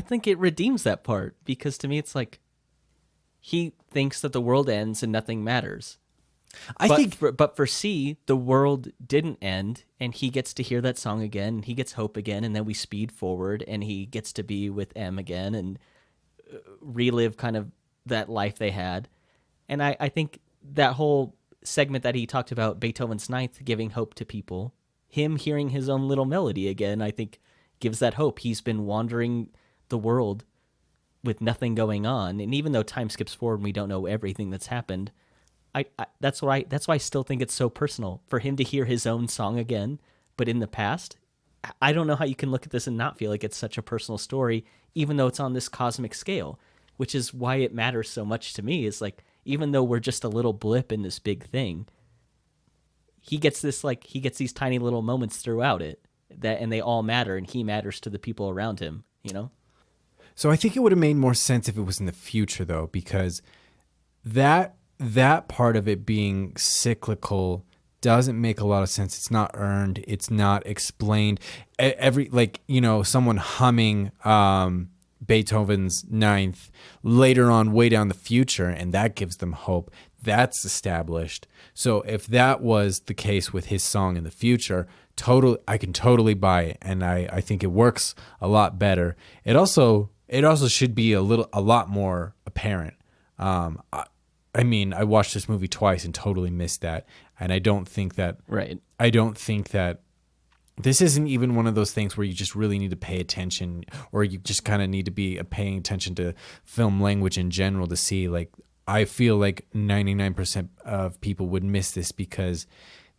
think it redeems that part, because to me it's like he thinks that the world ends and nothing matters. But for C, the world didn't end, and he gets to hear that song again, and he gets hope again, and then we speed forward, and he gets to be with M again and relive kind of that life they had. And I think that whole segment that he talked about, Beethoven's Ninth, giving hope to people, him hearing his own little melody again, I think gives that hope. He's been wandering the world with nothing going on, and even though time skips forward and we don't know everything that's happened, that's why I still think it's so personal for him to hear his own song again, but in the past. I don't know how you can look at this and not feel like it's such a personal story, even though it's on this cosmic scale, which is why it matters so much to me. Is like, even though we're just a little blip in this big thing, he gets these tiny little moments throughout it and they all matter, and he matters to the people around him, So I think it would have made more sense if it was in the future, though, because that part of it being cyclical doesn't make a lot of sense. It's not earned. It's not explained. Someone humming Beethoven's Ninth later on, way down the future, and that gives them hope. That's established. So if that was the case with his song in the future, I can totally buy it, and I think it works a lot better. It also should be a lot more apparent. I mean, I watched this movie twice and totally missed that. And I don't think that this isn't even one of those things where you just really need to pay attention, or you just kind of need to be paying attention to film language in general to see. Like, I feel like 99% of people would miss this because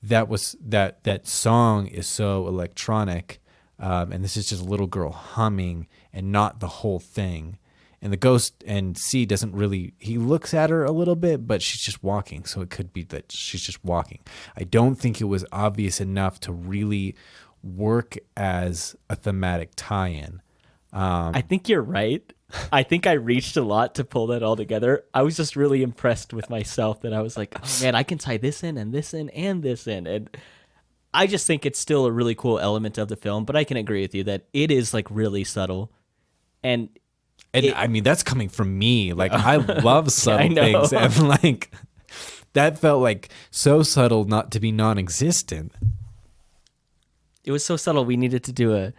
that song is so electronic, and this is just a little girl humming and not the whole thing. And the ghost and C doesn't really, he looks at her a little bit, but she's just walking. So it could be that she's just walking. I don't think it was obvious enough to really work as a thematic tie-in. I think you're right. I think I reached a lot to pull that all together. I was just really impressed with myself that I was like, oh man, I can tie this in and this in and this in. And I just think it's still a really cool element of the film, but I can agree with you that it is like really subtle. And I mean, that's coming from me. Like, I love subtle things. And like, that felt like so subtle not to be non-existent. It was so subtle. We needed to do a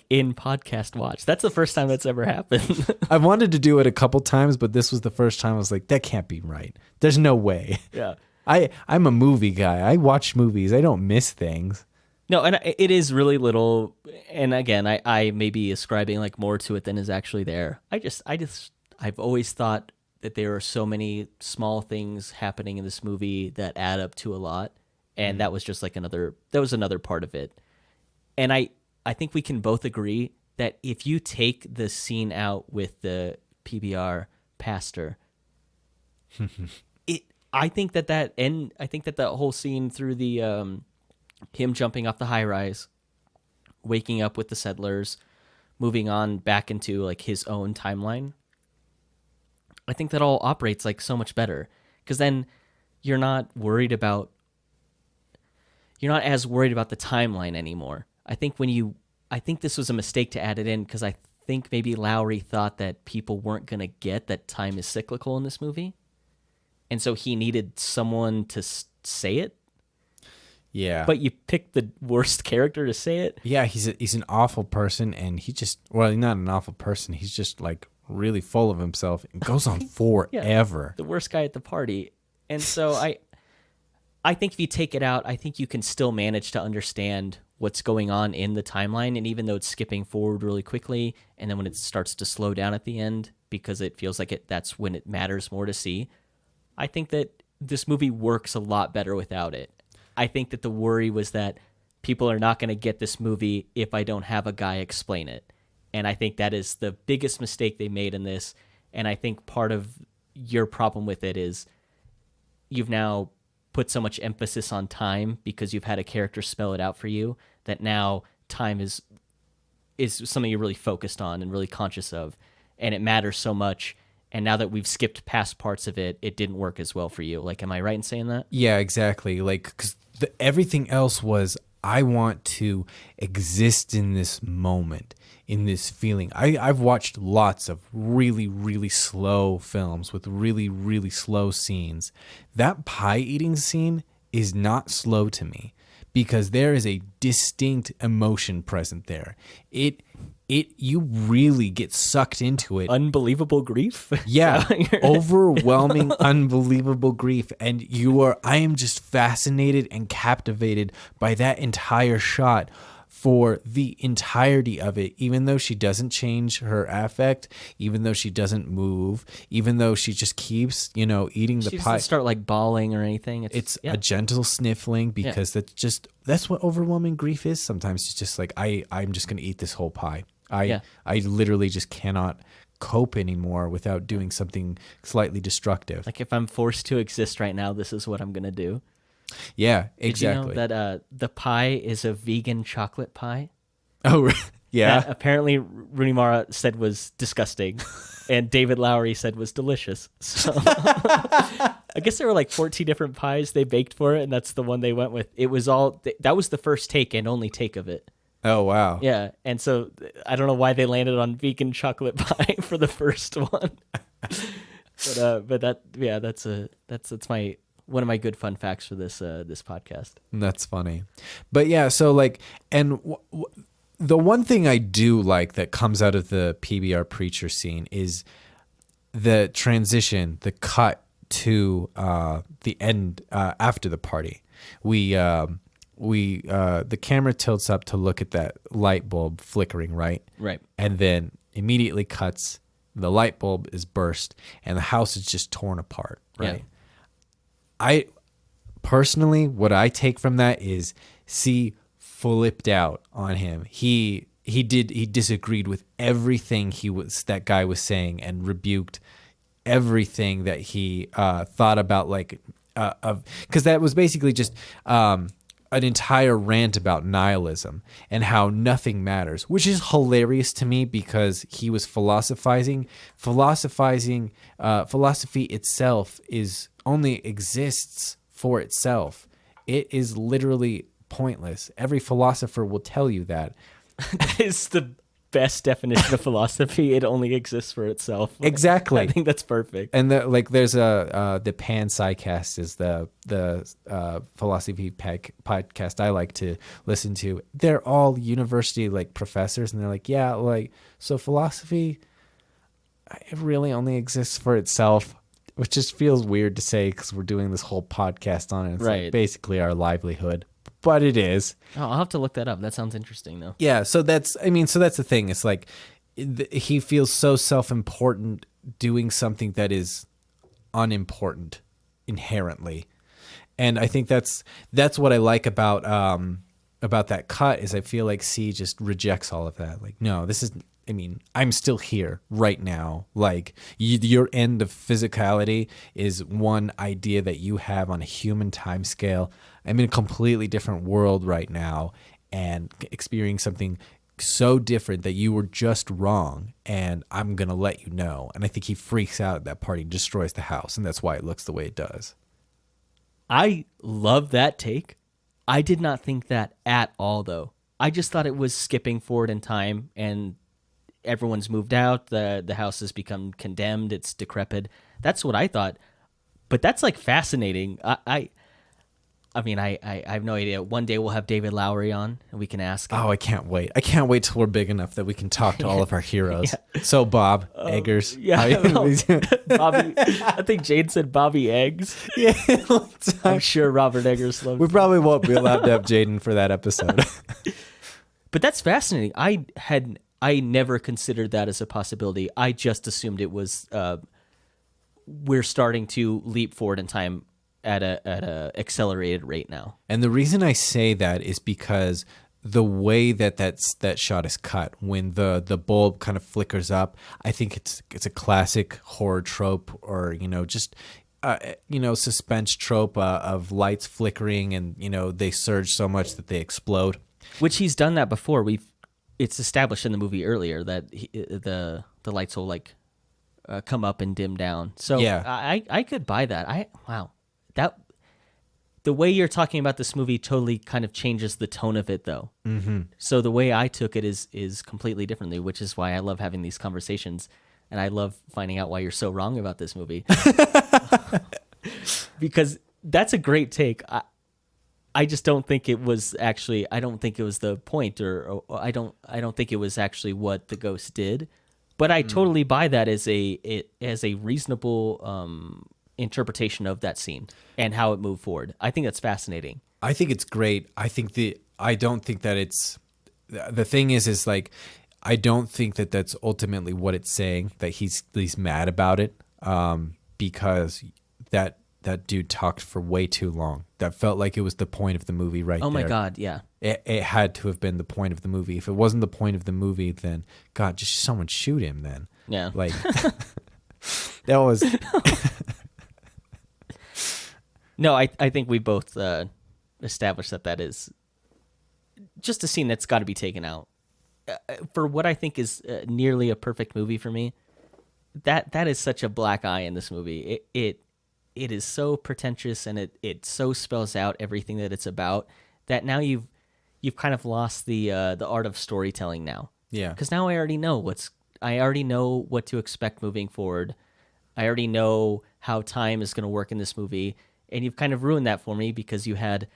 in podcast watch. That's the first time that's ever happened. I wanted to do it a couple times, but this was the first time I was like, that can't be right. There's no way. Yeah. I'm a movie guy. I watch movies. I don't miss things. No, and it is really little. And again, I may be ascribing like more to it than is actually there. I've always thought that there are so many small things happening in this movie that add up to a lot. And that was just like another part of it. And I think we can both agree that if you take the scene out with the PBR pastor, I think that whole scene through the him jumping off the high rise, waking up with the settlers, moving on back into like his own timeline, I think that all operates like so much better, because then you're not as worried about the timeline anymore. I think this was a mistake to add it in, because I think maybe Lowery thought that people weren't going to get that time is cyclical in this movie. And so he needed someone to say it. Yeah. But you picked the worst character to say it. Yeah, he's an awful person, and he's not an awful person. He's just like really full of himself and goes on forever. The worst guy at the party. And so I think if you take it out, I think you can still manage to understand what's going on in the timeline. And even though it's skipping forward really quickly, and then when it starts to slow down at the end, because it feels like that's when it matters more to see, I think that this movie works a lot better without it. I think that the worry was that people are not going to get this movie if I don't have a guy explain it. And I think that is the biggest mistake they made in this. And I think part of your problem with it is you've now put so much emphasis on time because you've had a character spell it out for you, that now time is something you're really focused on and really conscious of, and it matters so much. And now that we've skipped past parts of it, it didn't work as well for you. Like, am I right in saying that? Yeah, exactly. Like, because everything else was, I want to exist in this moment, in this feeling. I've watched lots of really, really slow films with really, really slow scenes. That pie eating scene is not slow to me, because there is a distinct emotion present there. You really get sucked into it. Unbelievable grief. Yeah. Overwhelming, unbelievable grief. And I am just fascinated and captivated by that entire shot for the entirety of it, even though she doesn't change her affect, even though she doesn't move, even though she just keeps, eating the pie. She doesn't start like bawling or anything. It's a gentle sniffling, because that's what overwhelming grief is. Sometimes it's just like, I'm just going to eat this whole pie. I literally just cannot cope anymore without doing something slightly destructive. Like, if I'm forced to exist right now, this is what I'm going to do. Yeah, exactly. Did you know that the pie is a vegan chocolate pie? Oh, yeah. That apparently Rooney Mara said was disgusting, and David Lowery said was delicious. So I guess there were like 14 different pies they baked for it, and that's the one they went with. It was that was the first take and only take of it. Oh, wow. Yeah, and so I don't know why they landed on vegan chocolate pie for the first one. But that's my one of my good fun facts for this podcast. That's funny. But yeah, so like, and the one thing I do like that comes out of the PBR preacher scene is the transition, the cut to the end after the party. The camera tilts up to look at that light bulb flickering, right? Right. And then immediately cuts. The light bulb is burst, and the house is just torn apart, right? Yeah. I personally, what I take from that is C flipped out on him. He disagreed with everything that guy was saying and rebuked everything that he thought about, because that was basically just an entire rant about nihilism and how nothing matters, which is hilarious to me because he was philosophizing. Philosophy itself only exists for itself. It is literally pointless. Every philosopher will tell you that. It's the best definition of philosophy. It only exists for itself. Exactly. I think that's perfect. And there's the Pan Psycast is the philosophy podcast I like to listen to. They're all university professors, and they're like, yeah, so philosophy, it really only exists for itself, which just feels weird to say because we're doing this whole podcast on it. It's right. Basically our livelihood. But it is. Oh, I'll have to look that up. That sounds interesting, though. Yeah, so that's the thing. It's he feels so self-important doing something that is unimportant inherently. And I think that's what I like about that cut is I feel like C just rejects all of that. No, this is I'm still here right now. Your end of physicality is one idea that you have on a human time scale. I'm in a completely different world right now and experiencing something so different that you were just wrong, and I'm going to let you know. And I think he freaks out at that party, destroys the house, and that's why it looks the way it does. I love that take. I did not think that at all, though. I just thought it was skipping forward in time and everyone's moved out, the house has become condemned, it's decrepit. That's what I thought. But that's fascinating. I have no idea. One day we'll have David Lowery on and we can ask him. Oh, I can't wait. I can't wait till we're big enough that we can talk to all of our heroes. Yeah. So Bob Eggers. Yeah. Bobby, I think Jade said Bobby Eggs. Yeah. I'm sure Robert Eggers loves We probably won't be allowed to have Jaden for that episode. But that's fascinating. I never considered that as a possibility. I just assumed it was we're starting to leap forward in time at a accelerated rate now. And the reason I say that is because the way that shot is cut, when the bulb kind of flickers up, I think it's a classic horror trope, or just suspense trope of lights flickering and they surge so much that they explode. Which he's done that before. It's established in the movie earlier that the lights will come up and dim down. So yeah. I could buy that. That the way you're talking about this movie totally kind of changes the tone of it, though. Mm-hmm. So the way I took it is completely differently, which is why I love having these conversations, and I love finding out why you're so wrong about this movie. Because that's a great take. I just don't think it was actually. I don't think it was the point, or I don't think it was actually what the ghost did. But I totally buy that as a reasonable interpretation of that scene and how it moved forward. I think that's fascinating. I think it's great. I don't think that it's. The thing is I don't think that that's ultimately what it's saying. That he's mad about it, because that dude talked for way too long. That felt like it was the point of the movie right there. Oh my God, yeah. It had to have been the point of the movie. If it wasn't the point of the movie, then God, just someone shoot him then. Yeah. That was... No, I think we both established that is just a scene that's got to be taken out. For what I think is nearly a perfect movie for me, that is such a black eye in this movie. It is so pretentious, and it so spells out everything that it's about, that now you've kind of lost the art of storytelling now. Yeah. Because now I already know what to expect moving forward. I already know how time is going to work in this movie, and you've kind of ruined that for me because you had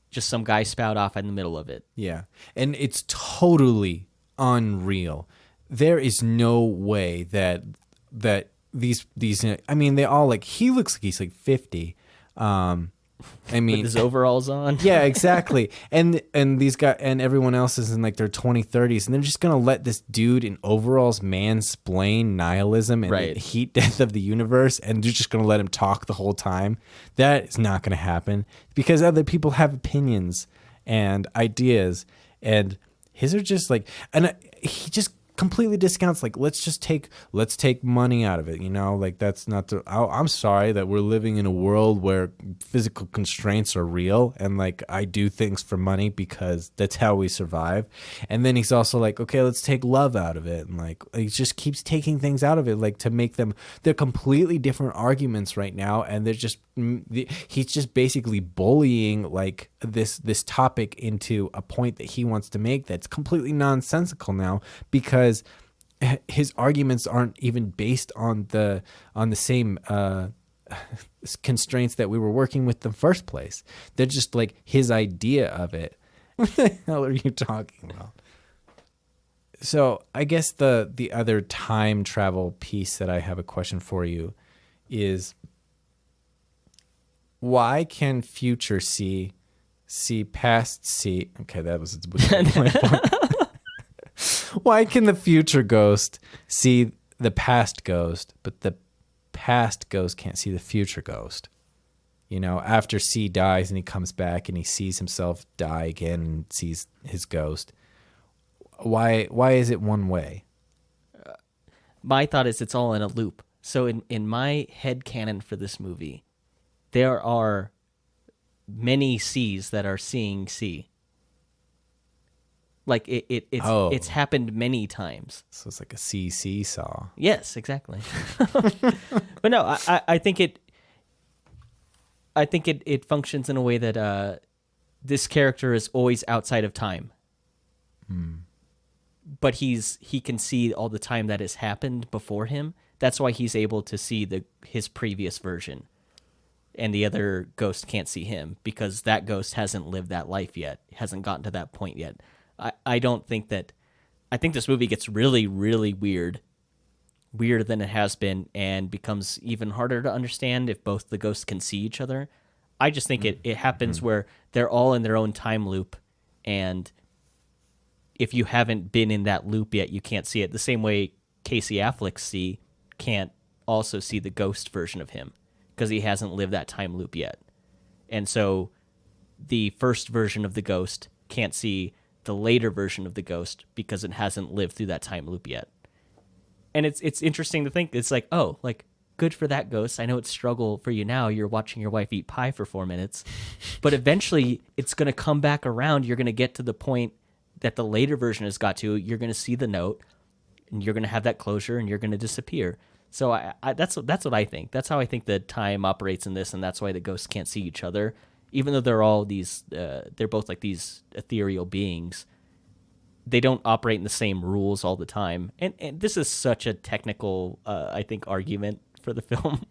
just some guy spout off in the middle of it. Yeah. And it's totally unreal. There is no way that these. I mean, they all like. He looks like he's like 50. I mean, With his overalls on. yeah, exactly. And these guys and everyone else is in like their 30s, and they're just gonna let this dude in overalls mansplain nihilism and Right. the heat death of the universe, and they're just gonna let him talk the whole time. That is not gonna happen because other people have opinions and ideas, and his are just like, and he just completely discounts like let's take money out of it, you know, like that's not the I'm sorry that we're living in a world where physical constraints are real, and like I do things for money because that's how we survive. And then he's also like, okay, let's take love out of it, and like he just keeps taking things out of it, like to make them, they're completely different arguments right now, and they're just he's just basically bullying like this topic into a point that he wants to make that's completely nonsensical now, because his arguments aren't even based on the same constraints that we were working with in the first place. They're just like his idea of it. What the hell are you talking about? So I guess the other time travel piece that I have a question for you is, why can future see past see? Okay, that was my point. Why can the future ghost see the past ghost, but the past ghost can't see the future ghost? You know, after C dies and he comes back and he sees himself die again and sees his ghost. Why is it one way? My thought is it's all in a loop. So in my head canon for this movie, there are many C's that are seeing C. Like it's happened many times. So it's like a CC saw. Yes, exactly. But no, I think it functions in a way that this character is always outside of time. But he can see all the time that has happened before him. That's why he's able to see his previous version. And the other ghost can't see him because that ghost hasn't lived that life yet, hasn't gotten to that point yet. I think this movie gets really, really weirder than it has been, and becomes even harder to understand if both the ghosts can see each other. I just think it happens where they're all in their own time loop, and if you haven't been in that loop yet, you can't see it. The same way Casey Affleck can't also see the ghost version of him because he hasn't lived that time loop yet. And so the first version of the ghost can't see the later version of the ghost because it hasn't lived through that time loop yet. And it's interesting to think, it's like, oh, like, good for that ghost. I know it's struggle for you now. You're watching your wife eat pie for 4 minutes, but eventually it's going to come back around. You're going to get to the point that the later version has got to. You're going to see the note, and you're going to have that closure, and you're going to disappear. So that's what I think. That's how I think the time operates in this, and that's why the ghosts can't see each other. Even though they're all these, they're both like these ethereal beings, they don't operate in the same rules all the time. And this is such a technical, I think, argument for the film,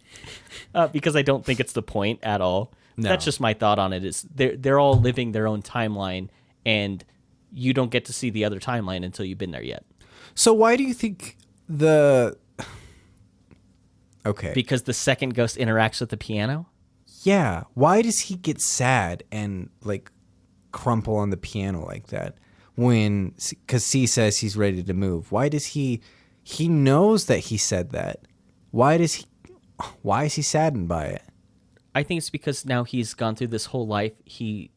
because I don't think it's the point at all. No. That's just my thought on it. Is they're all living their own timeline, and you don't get to see the other timeline until you've been there yet. So why do you think Okay. Because the second ghost interacts with the piano? Yeah. Why does he get sad and like crumple on the piano like that because C says he's ready to move? Why does he knows that he said that. Why is he saddened by it? I think it's because now he's gone through this whole life. He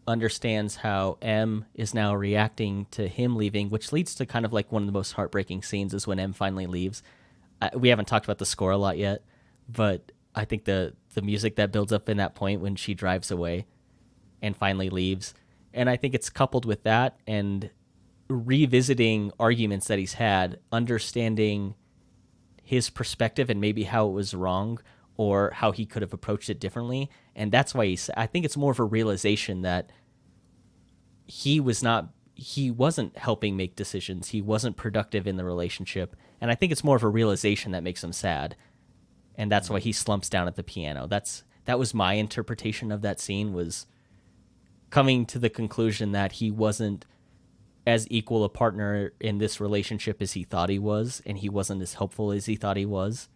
understands how M is now reacting to him leaving, which leads to kind of like one of the most heartbreaking scenes is when M finally leaves. We haven't talked about the score a lot yet, but I think the music that builds up in that point when she drives away and finally leaves. And I think it's coupled with that and revisiting arguments that he's had, understanding his perspective and maybe how it was wrong or how he could have approached it differently. And that's why I think it's more of a realization that he wasn't helping make decisions. He wasn't productive in the relationship. And I think it's more of a realization that makes him sad. And that's why he slumps down at the piano. That was my interpretation of that scene, was coming to the conclusion that he wasn't as equal a partner in this relationship as he thought he was, and he wasn't as helpful as he thought he was.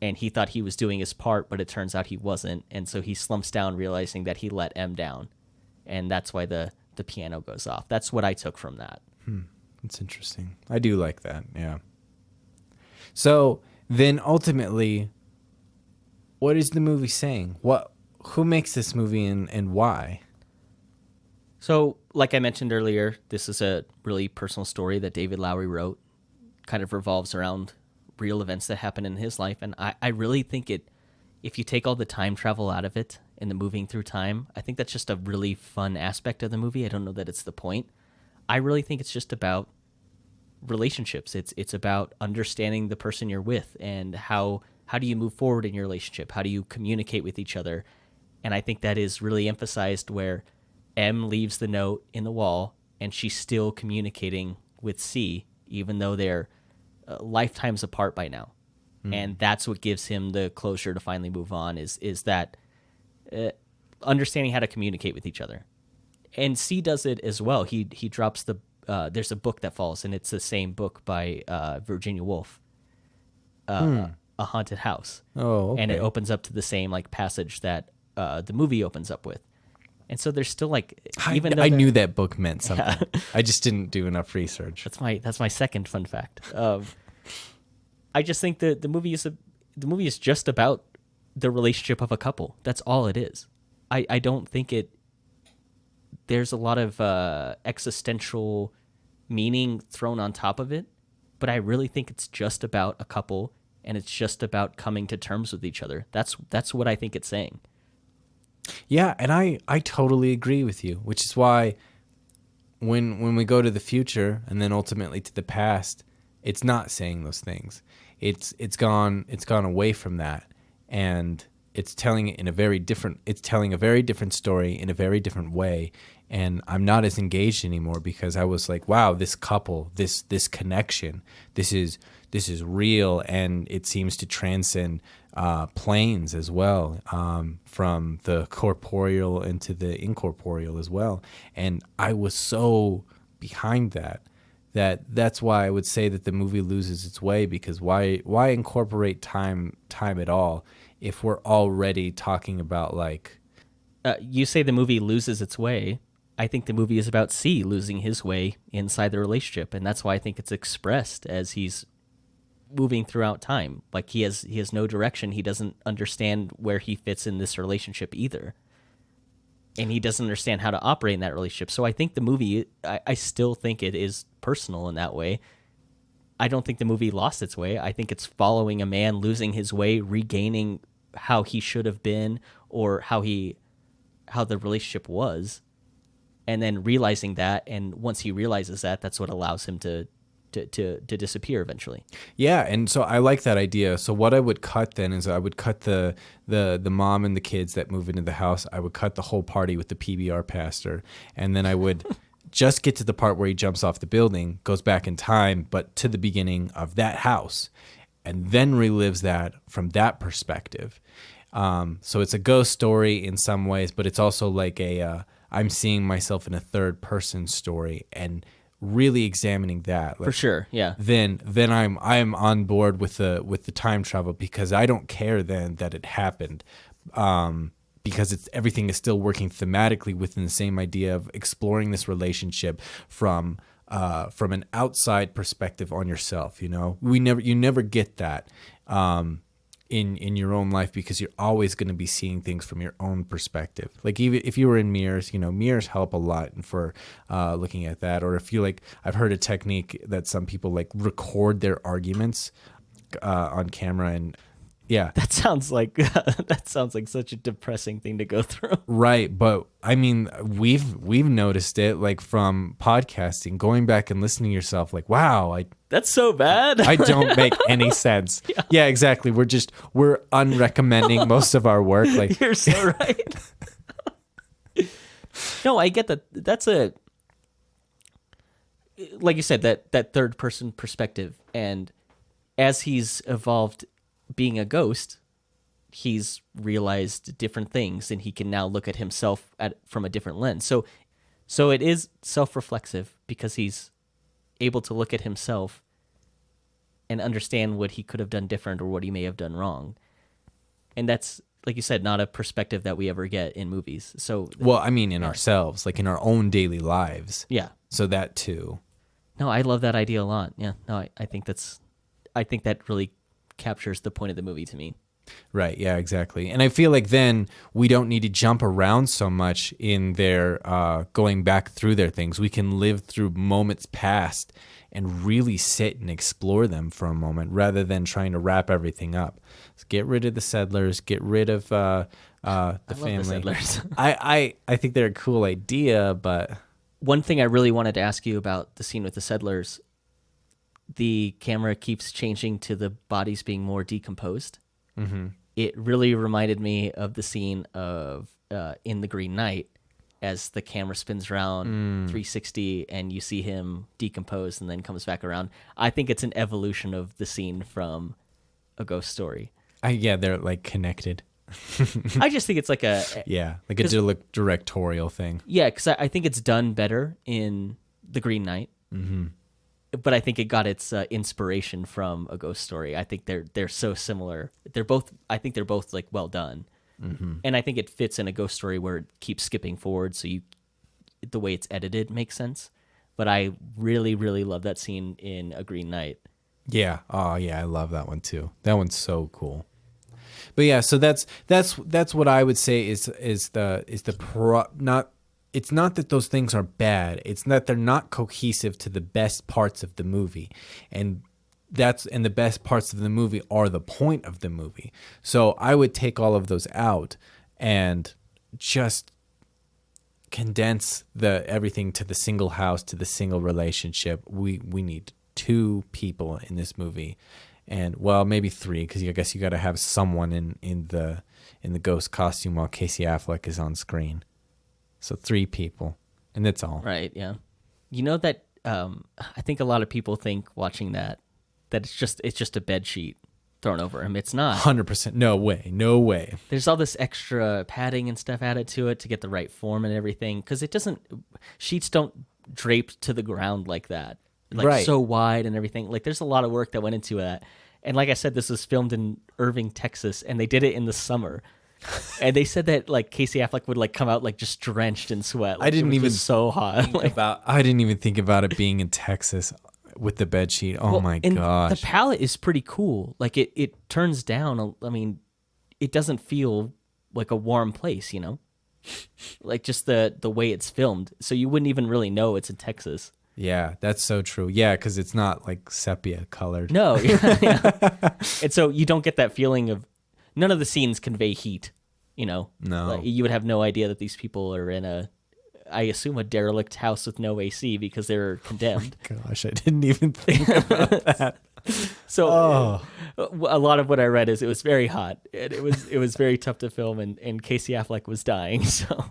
and he thought he was doing his part, but it turns out he wasn't, and so he slumps down, realizing that he let M down, and that's why the piano goes off. That's what I took from that. It's interesting. I do like that. Yeah. So then ultimately, what is the movie saying? Who makes this movie and why? So, like I mentioned earlier, this is a really personal story that David Lowery wrote. Kind of revolves around real events that happen in his life. And I really think if you take all the time travel out of it and the moving through time, I think that's just a really fun aspect of the movie. I don't know that it's the point. I really think it's just about relationships. It's about understanding the person you're with and how do you move forward in your relationship? How do you communicate with each other? And I think that is really emphasized where M leaves the note in the wall and she's still communicating with C, even though they're lifetimes apart by now. And that's what gives him the closure to finally move on is that understanding how to communicate with each other. And C does it as well. He drops there's a book that falls, and it's the same book by Virginia Woolf, A Haunted House. Oh, okay. And it opens up to the same like passage that the movie opens up with. And so there's still like, even though I knew that book meant something. Yeah. I just didn't do enough research. That's my second fun fact. I just think that the movie is just about the relationship of a couple. That's all it is. I don't think there's a lot of existential meaning thrown on top of it, but I really think it's just about a couple, and it's just about coming to terms with each other. That's what I think it's saying. Yeah, and I totally agree with you, which is why when we go to the future and then ultimately to the past, it's not saying those things. It's gone away from that, and it's telling it it's telling a very different story in a very different way. And I'm not as engaged anymore because I was like, wow, this couple, this connection, this is real, and it seems to transcend planes as well, from the corporeal into the incorporeal as well. And I was so behind that's why I would say that the movie loses its way, because why incorporate time at all if we're already talking about like... You say the movie loses its way. I think the movie is about C losing his way inside the relationship, and that's why I think it's expressed as he's moving throughout time. Like he has no direction. He doesn't understand where he fits in this relationship either. And he doesn't understand how to operate in that relationship. So I think the movie, I still think it is personal in that way. I don't think the movie lost its way. I think it's following a man losing his way, regaining how he should have been, or how the relationship was, and then realizing that. And once he realizes that, that's what allows him to disappear eventually. Yeah, and so I like that idea. So what I would cut then is I would cut the mom and the kids that move into the house. I would cut the whole party with the PBR pastor, and then I would just get to the part where he jumps off the building, goes back in time, but to the beginning of that house, and then relives that from that perspective. So it's a ghost story in some ways, but it's also like I'm seeing myself in a third person story and really examining that. Like, for sure, yeah. Then I'm on board with the time travel, because I don't care then that it happened, because everything is still working thematically within the same idea of exploring this relationship from an outside perspective on yourself. You know, you never get that in your own life, because you're always going to be seeing things from your own perspective. Like even if you were in mirrors, mirrors help a lot for looking at that. Or if you I've heard a technique that some people record their arguments on camera, and yeah, that sounds like such a depressing thing to go through. Right, but I mean, we've noticed it from podcasting, going back and listening to yourself. Wow, that's so bad. I don't make any sense. Yeah, exactly. We're unrecommending most of our work. You're so right. No, I get that. That's like you said, that third person perspective, and as he's evolved being a ghost, he's realized different things, and he can now look at himself from a different lens. So it is self-reflexive, because he's able to look at himself and understand what he could have done different or what he may have done wrong. And that's, like you said, not a perspective that we ever get in movies. So, well, I mean, in ourselves, like in our own daily lives. yeah. So that too. No, I love that idea a lot. Yeah. No, I think that really captures the point of the movie to me. Right. Yeah, exactly. And I feel like then we don't need to jump around so much in their going back through their things. We can live through moments past and really sit and explore them for a moment rather than trying to wrap everything up. So get rid of the settlers, get rid of the family. The settlers. I think they're a cool idea, but one thing I really wanted to ask you about the scene with the settlers, the camera keeps changing to the bodies being more decomposed. Mm-hmm. It really reminded me of the scene of in The Green Knight as the camera spins around 360 and you see him decompose and then comes back around. I think it's an evolution of the scene from A Ghost Story. yeah, they're like connected. I just think it's like a directorial thing. Yeah, because I think it's done better in The Green Knight. Mm-hmm. But I think it got its inspiration from A Ghost Story. I think they're so similar. I think they're both like well done, and I think it fits in A Ghost Story where it keeps skipping forward, so the way it's edited makes sense. But I really, really love that scene in A Green Knight. Yeah. Oh, yeah. I love that one too. That one's so cool. But yeah, so that's what I would say it's not that those things are bad. It's that they're not cohesive to the best parts of the movie. And the best parts of the movie are the point of the movie. So I would take all of those out and just condense everything to the single house, to the single relationship. We need 2 people in this movie. And well, maybe 3, because I guess you got to have someone in the ghost costume while Casey Affleck is on screen. So 3 people, and that's all. Right, yeah. You know that I think a lot of people think watching that it's just a bed sheet thrown over him. It's not. 100%. No way. There's all this extra padding and stuff added to it to get the right form and everything, because sheets don't drape to the ground like that. Like right. So wide and everything. Like there's a lot of work that went into that. And like I said, this was filmed in Irving, Texas, and they did it in the summer. And they said that like Casey Affleck would like come out like just drenched in sweat. Like, it was so hot. I didn't even think about it being in Texas with the bed sheet. Oh my gosh. The palette is pretty cool. Like it turns down. I mean, it doesn't feel like a warm place, you know? Like just the way it's filmed. So you wouldn't even really know it's in Texas. Yeah, that's so true. Yeah, because it's not like sepia colored. No. Yeah. And so you don't get that feeling of, none of the scenes convey heat, you know? No. Like, you would have no idea that these people are in I assume a derelict house with no AC because they're condemned. Oh my gosh, I didn't even think about that. So a lot of what I read is it was very hot. And it was very tough to film, and Casey Affleck was dying. So,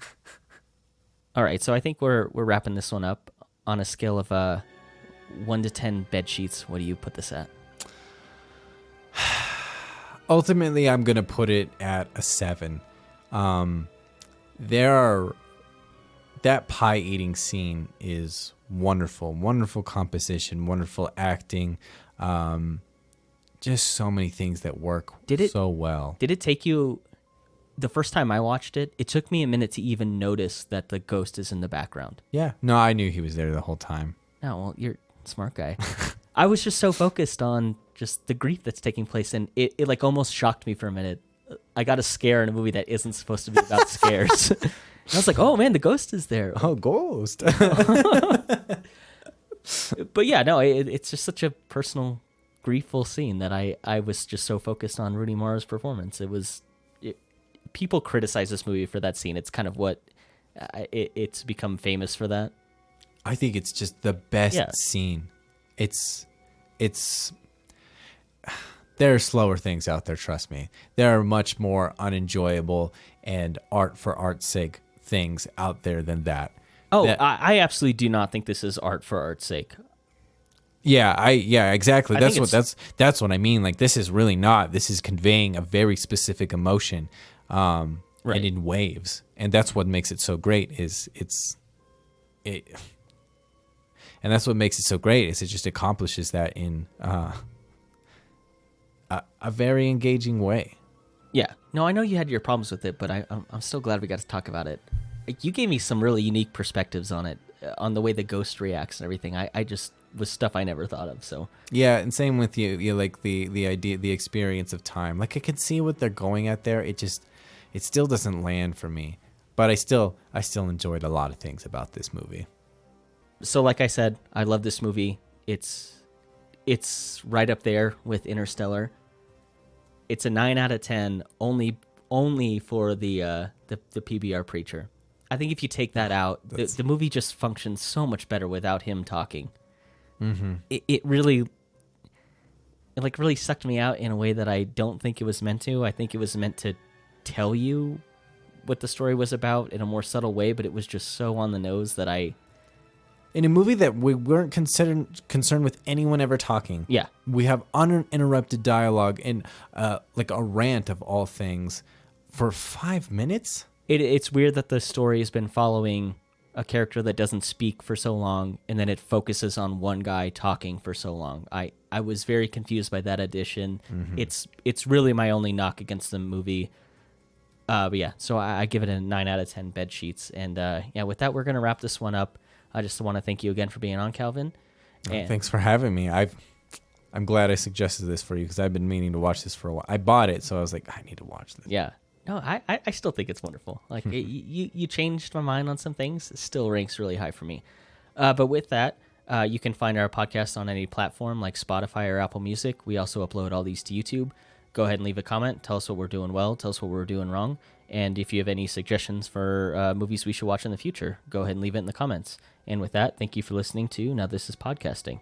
all right. So I think we're wrapping this one up on a scale of 1 to 10 bed sheets. What do you put this at? Ultimately, I'm going to put it at a 7. That pie eating scene is wonderful. Wonderful composition, wonderful acting. Just so many things that work so well. Did it take you, the first time I watched it, it took me a minute to even notice that the ghost is in the background. Yeah. No, I knew he was there the whole time. No, well, you're a smart guy. I was just so focused on just the grief that's taking place, and it like almost shocked me for a minute. I got a scare in a movie that isn't supposed to be about scares. And I was like, oh man, the ghost is there. Oh, ghost. But yeah, no, it's just such a personal, griefful scene that I was just so focused on Rooney Mara's performance. People criticize this movie for that scene. It's kind of what it's become famous for that. I think it's just the best scene. It's there are slower things out there, trust me. There are much more unenjoyable and art for art's sake things out there than that. Oh, I absolutely do not think this is art for art's sake. Yeah, exactly. That's what I mean. Like, this is really not. This is conveying a very specific emotion, right. And in waves, and that's what makes it so great. And that's what makes it so great. Is it just accomplishes that in a very engaging way. Yeah. No, I know you had your problems with it, but I'm so glad we got to talk about it. Like, you gave me some really unique perspectives on it, on the way the ghost reacts and everything. I just was stuff I never thought of. So Yeah, and same with you. You like the idea, the experience of time. Like I can see what they're going at there. It still doesn't land for me. But I still enjoyed a lot of things about this movie. So like I said, I love this movie. It's right up there with Interstellar. It's a 9 out of 10 only for the PBR preacher. I think if you take that out, the movie just functions so much better without him talking. Mm-hmm. It really sucked me out in a way that I don't think it was meant to. I think it was meant to tell you what the story was about in a more subtle way, but it was just so on the nose that In a movie that we weren't concerned with anyone ever talking. Yeah. We have uninterrupted dialogue and like a rant of all things for 5 minutes. It's weird that the story has been following a character that doesn't speak for so long, and then it focuses on one guy talking for so long. I was very confused by that addition. Mm-hmm. It's really my only knock against the movie. But yeah, so I give it a 9 out of 10 bed sheets. And yeah, with that, we're going to wrap this one up. I just want to thank you again for being on, Calvin. And Thanks for having me. I'm glad I suggested this for you because I've been meaning to watch this for a while. I bought it, so I was like, I need to watch this. Yeah. No, I still think it's wonderful. Like, you changed my mind on some things. It still ranks really high for me. But with that, you can find our podcast on any platform like Spotify or Apple Music. We also upload all these to YouTube. Go ahead and leave a comment. Tell us what we're doing well. Tell us what we're doing wrong. And if you have any suggestions for movies we should watch in the future, go ahead and leave it in the comments. And with that, thank you for listening to Now This Is Podcasting.